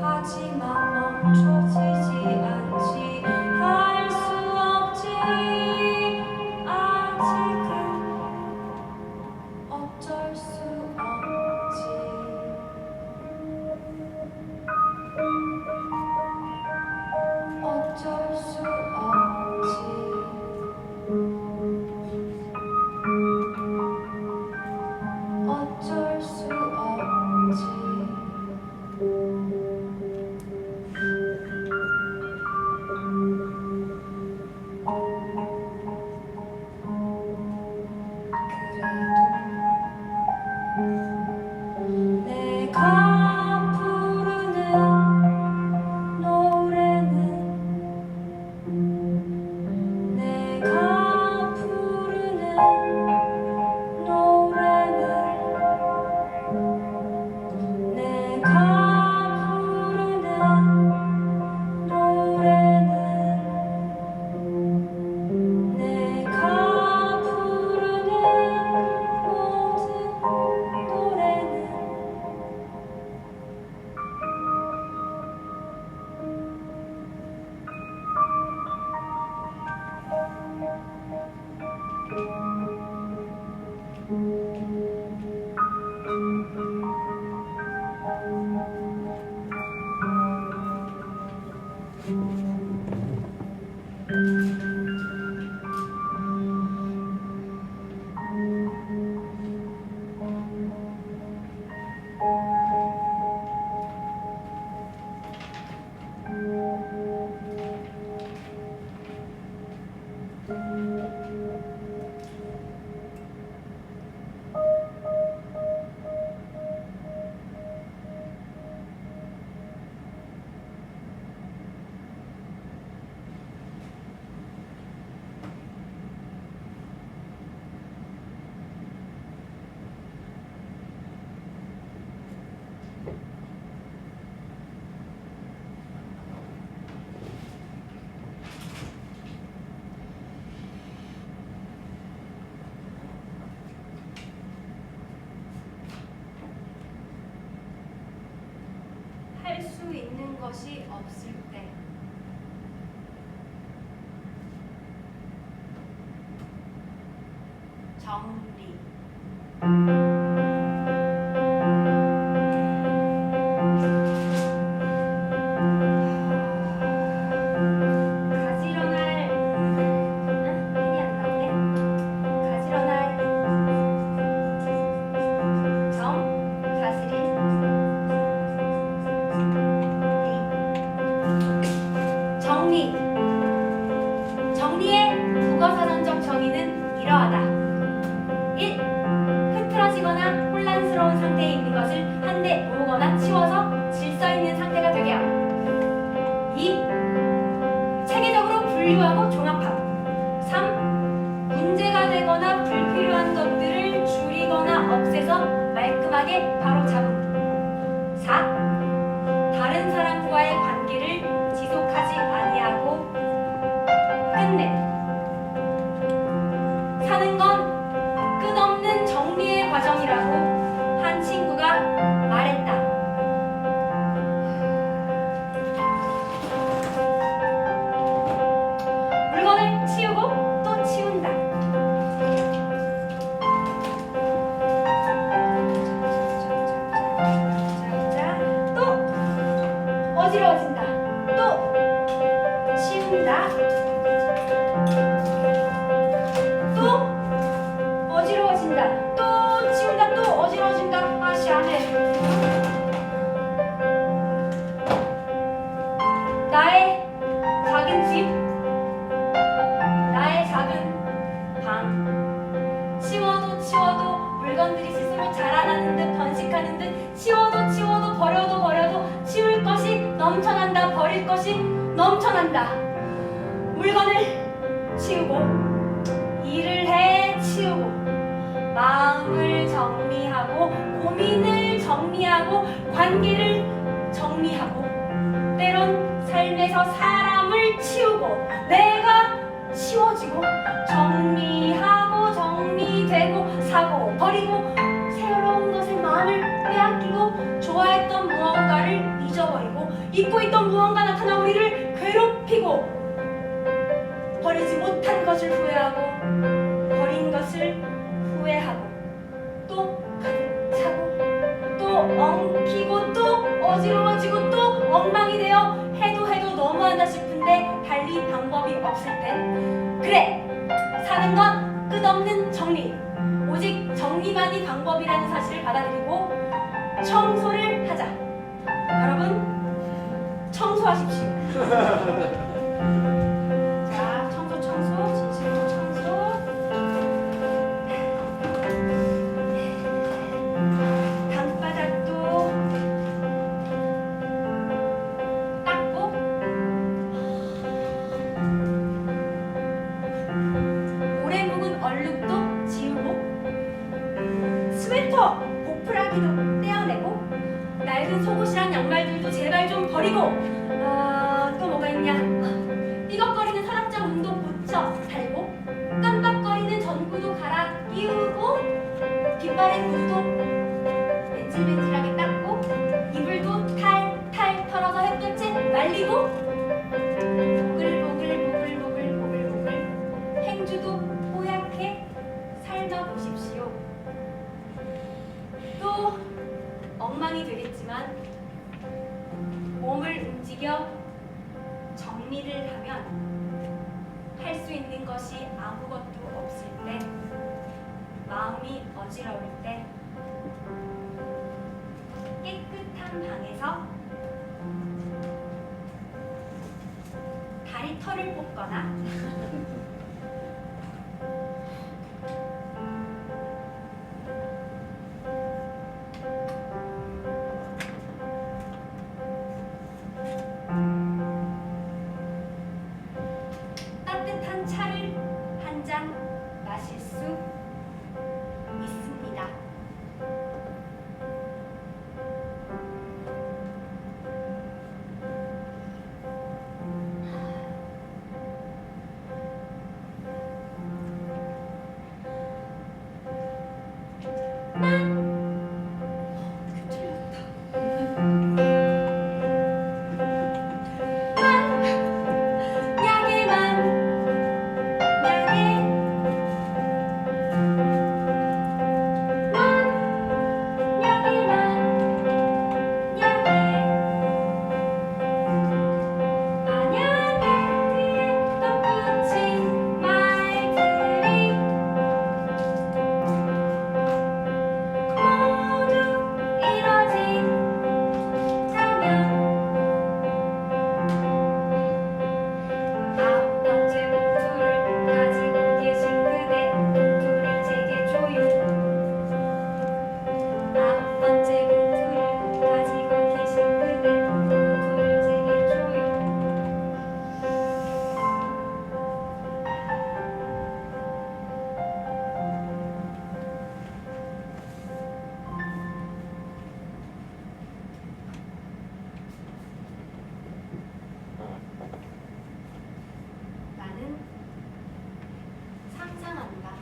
하지만 멈춰지지 않지. 할 수 없지. 아직은 어쩔 수 없지. 어쩔 수 없지. 어쩔 수 없지. 그래도 내가 부르는 노래는 내가 부르는 노래는 내가 부르는 노래는 내가 부르는 모든 노래는 할 수 있는 것이 없을 때 정리. 가지런할 괜히 안 나오네. 가지런할 가스릴 정리. 정리의 국어사전적 정의는 이러하다. 1. 흐트러지거나 혼란스러운 상태에 있는 것을 한데 모으거나 치워서 질서 있는 상태가 되게 하고. 2. 체계적으로 분류하고 종합하고. 3. 문제가 되거나 불필요한 것들을 줄이거나 없애서 말끔하게 바로잡음. 4. 다른 사람과의 관계를 지속하지 아니하고 끝내. 사는 건 끝없는 정리의 과정이라고 한 친구가 말했다. 물건을 치우고 또 치운다. 치우고 일을 해 치우고 마음을 정리하고 고민을 정리하고 관계를 정리하고 때론 삶에서 사람을 치우고 내가 치워지고 정리하고 정리되고 사고 버리고 새로운 것에 마음을 빼앗기고 좋아했던 무언가를 잊어버리고 잊고 있던 무언가 나타나 우리를 괴롭히고 버리지 못한 것을 후회하고 버린 것을 후회하고 또 가득 차고 또 엉키고 또 어지러워지고 또 엉망이 되어 해도 너무한다 싶은데 달리 방법이 없을 땐 그래 사는 건 끝없는 정리 오직 정리만이 방법이라는 사실을 받아들이고 청소를 하자. 여러분 청소하십시오. 자, 청소 진실로 청소. 방바닥도 닦고 오래 묵은 얼룩도 지우고 스웨터 보풀하기도 떼어내고 낡은 속옷이랑 양말들도 제발 좀 버리고 또 뭐가 있냐 삐걱거리는 서랍장 운동 고쳐 달고 깜빡거리는 전구도 갈아 끼우고 뒷발의 구두도 벤질벤질하게 닦고 이불도 탈탈 털어서 햇볕에 말리고 보글보글 행주도 뽀얗게 삶아보십시오. 또 엉망이 되겠지만 몸을 움직여 정리를 하면 할 수 있는 것이 아무것도 없을 때 마음이 어지러울 때 깨끗한 방에서 다리털을 뽑거나 따뜻한 차를 한 잔 마실 수 있습니다. 나는 상상한다.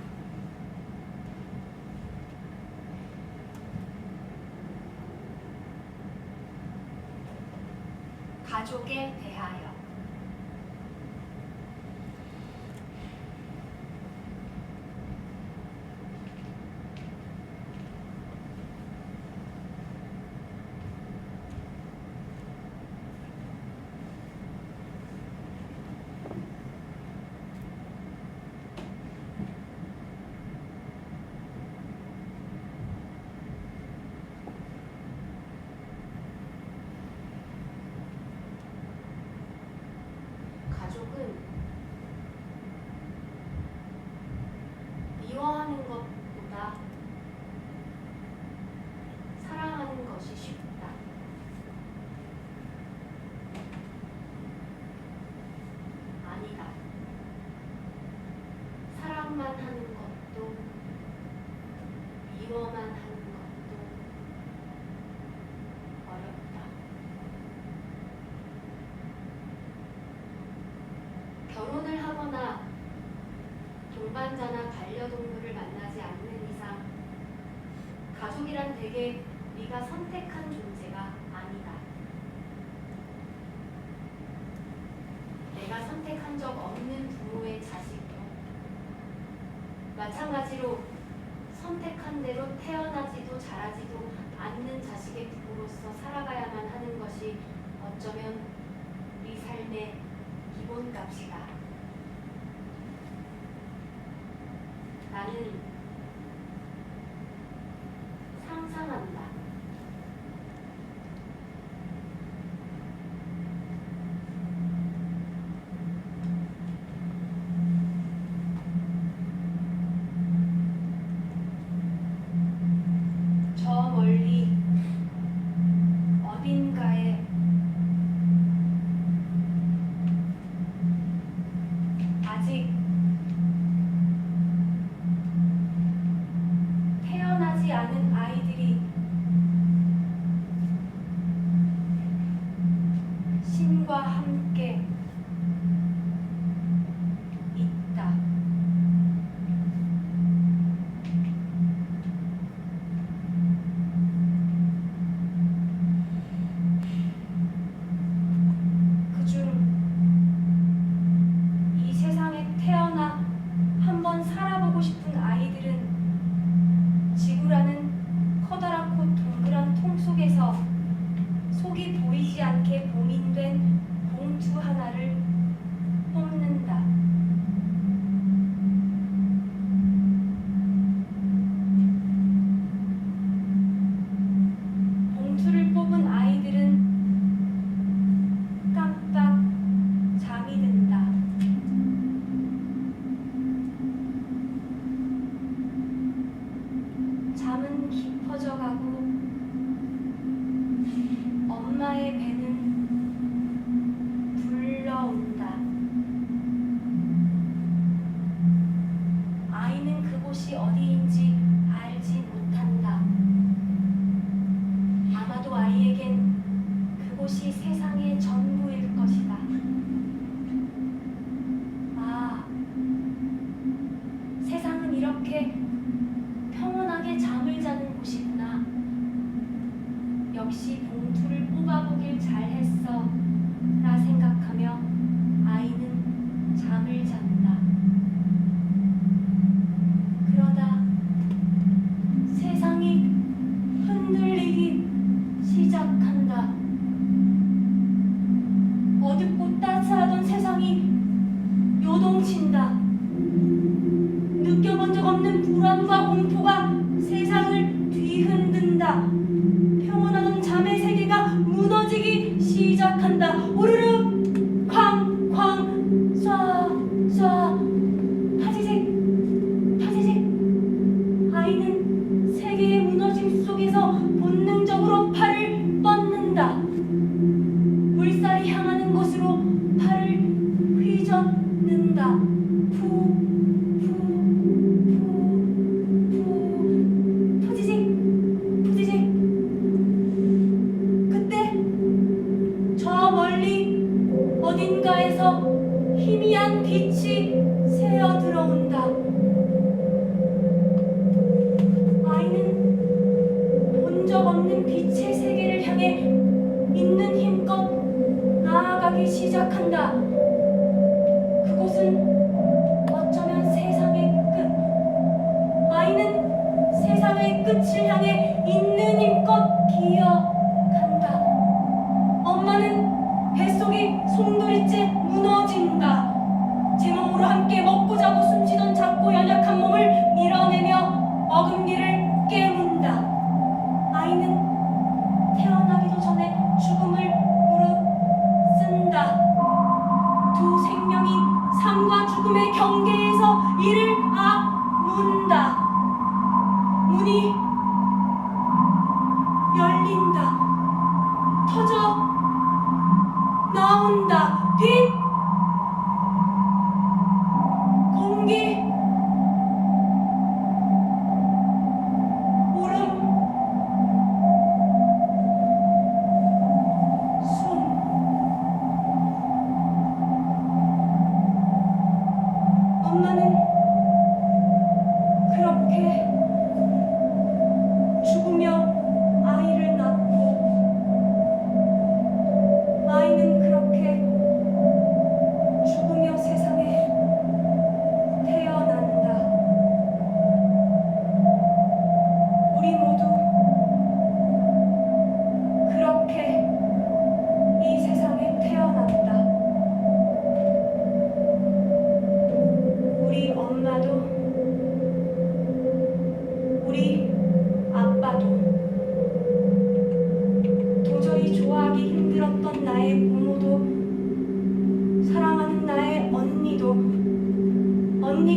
가족에 대하여 생각만 하는 것도 미워만 하는 것도 어렵다. 결혼을 하거나 동반자나 반려동물을 만나지 않는 이상 가족이란 대개 네가 선택한 존재가 아니다. 내가 선택한 적 없는 부모의 자식도 마찬가지로 선택한 대로 태어나지도 자라지도 않는 자식의 부모로서 살아가야만 하는 것이 어쩌면 우리 삶의 기본값이다. 나는 상상한다. 저 멀리 어딘가에 아직 태어나지 않은 아이들이 신과 함께 있다. 그중 이 세상에 태어나 한번 살아보고 싶은 아이들은 지구라는 커다랗고 동그란 통 속에서 속이 보이지 않게 봉인된 봉투 하나를 뽑는다. 봉투를 뽑은 아이들은 깜빡 잠이 든다. 잠은 깊어져 가고 엄마의 배는 불러온다. 아이는 그곳이 어디인지 알지 못한다. 아마도 아이에겐 그곳이 세상의 전부일 것이다. 아, 세상은 이렇게 평온하게 잠을 자는 곳이구나. 역시 봉투를 뽑아보길 잘했어 라 생각하며 아이는 잠을 잔다. 그러다 세상이 흔들리기 시작한다. 어둡고 따스하던 세상이 요동친다. 느껴본 적 없는 불안과 공포가 세상을 뒤흔든다. 평온하던 잠의 세계가 무너지기 시작한다. 우르르 쾅쾅 쏴쏴 타지직 아이는 세계의 무너짐 속에서 본능적으로 팔을 뻗는다. 물살이 향하는 곳으로 팔을 휘젓는다. 푸 푸지직 그때 저 멀리 어딘가에서 희미한 빛이 새어 들어온다. 아이는 본 적 없는 빛의 세계를 향해 있는 힘껏 나아가기 시작한다. 그곳은 어쩌면 세상의 끝. 아이는 세상의 끝을 향해 있는 힘껏 기어간다. 엄마는 뱃속이 송두리째 무너진다. 제 몸으로 함께 먹고 자고 숨쉬던 작고 연약한 몸을 밀어내며 어금니를 깨문다. 아이는 태어나기도 전에 죽음을 무릅쓴다. 두 생명이 삶과 죽음의 경계에서 이를 악문다. 문이 열린다. 터져 나온다. 빛, 공기,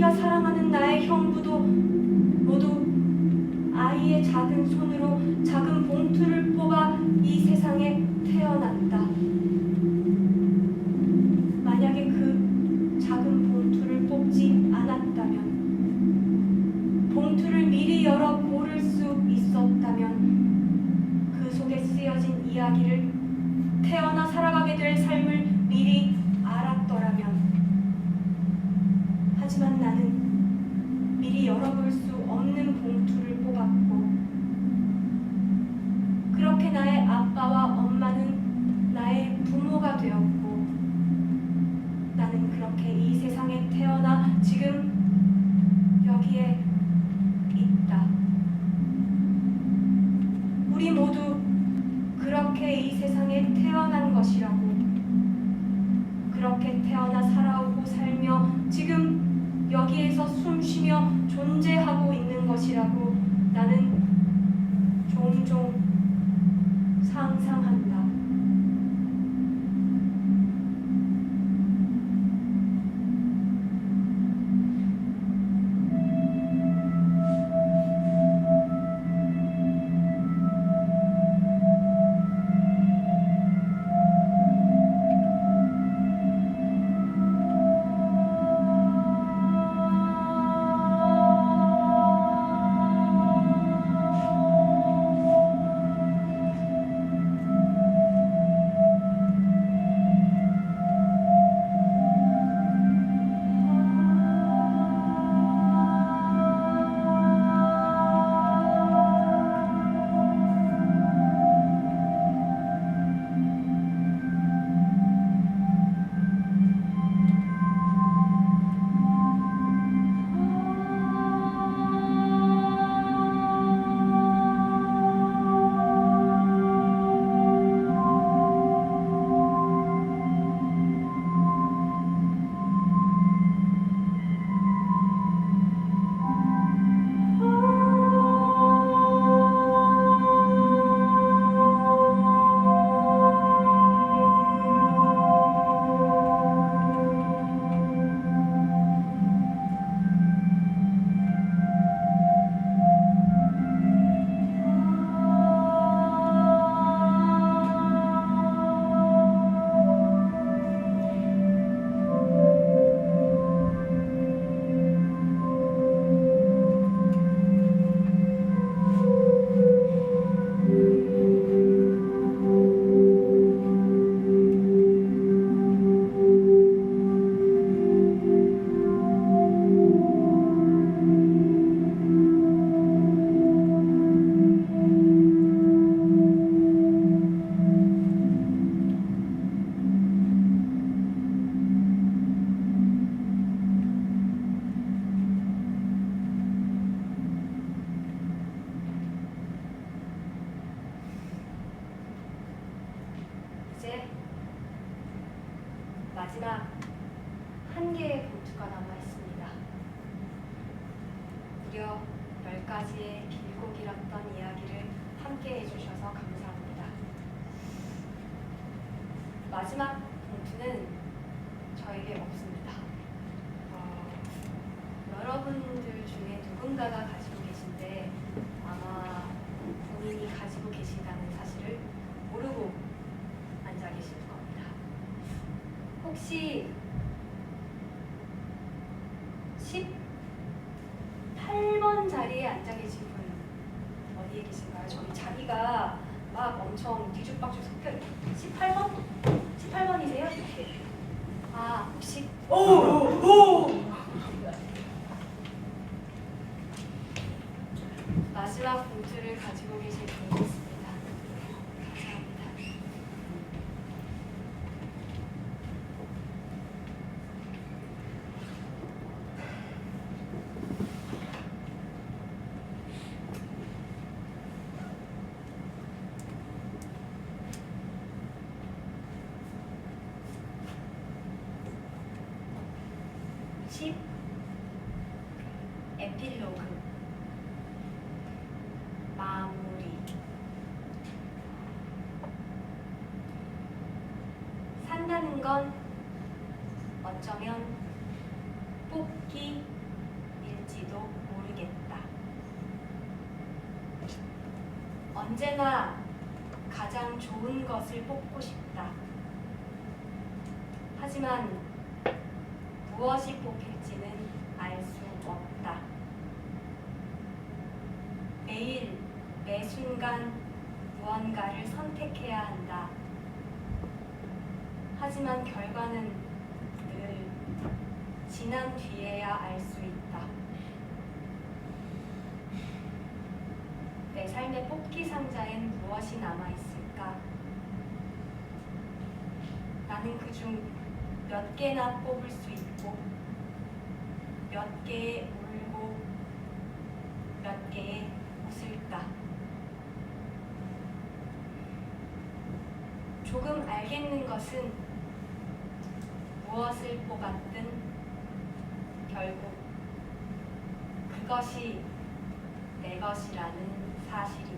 네가 사랑하는 나의 형부도 모두 아이의 작은 손으로 작은 봉투를 뽑아 이 세상에 태어났다. 만약에 그 작은 봉투를 뽑지 않았다면, 봉투를 미리 열어 고를 수 있었다면, 그 속에 쓰여진 이야기를, 태어나 살아가게 될 삶을 미리 알았더라면. 하지만 나는 미리 열어볼 수 없는 봉투를 뽑았고, 그렇게 나의 아빠와 엄마는 나의 부모가 되었고, 나는 그렇게 이 세상에 태어나 지금 여기에 있다. 우리 모두 그렇게 이 세상에 태어난 것이라고, 그렇게 태어나 살아오고 살며 지금 여기에서 숨쉬며 존재하고 있는 것이라고 나는 종종 상상한다. 이제 마지막 한 개의 봉투가 남아 있습니다. 무려 10가지의 길고 길었던 이야기를 함께 해주셔서 감사합니다. 마지막 봉투는 저에게 없습니다. 여러분들 중에 누군가가 가지고 계신데 아마 본인이 가지고 계시다는 사실을 모르고 앉아 계실 겁니다. 혹시 18번 자리에 앉아 계신 분 어디에 계신가요? 저기 자리가 막 엄청 뒤죽박죽 섞여 있어요. 18번? 18번이세요? 네. 아, 혹시 마지막 봉투를 가지고 계실 분이 있습니다. 감사합니다. 에필로그 마무리. 산다는 건 어쩌면 뽑기 언제나 가장 좋은 것을 뽑고 싶다. 하지만 무엇이 뽑힐지는 알 수 없다. 매일 매 순간 무언가를 선택해야 한다. 하지만 결과는 늘 지난 뒤에야 알 수 있다. 내 삶의 뽑기 상자엔 무엇이 남아있을까? 나는 그중 몇 개나 뽑을 수 있고 몇 개에 울고 몇 개에 웃을까? 조금 알겠는 것은 무엇을 뽑았든 결국 그것이 내 것이라는 사실이다.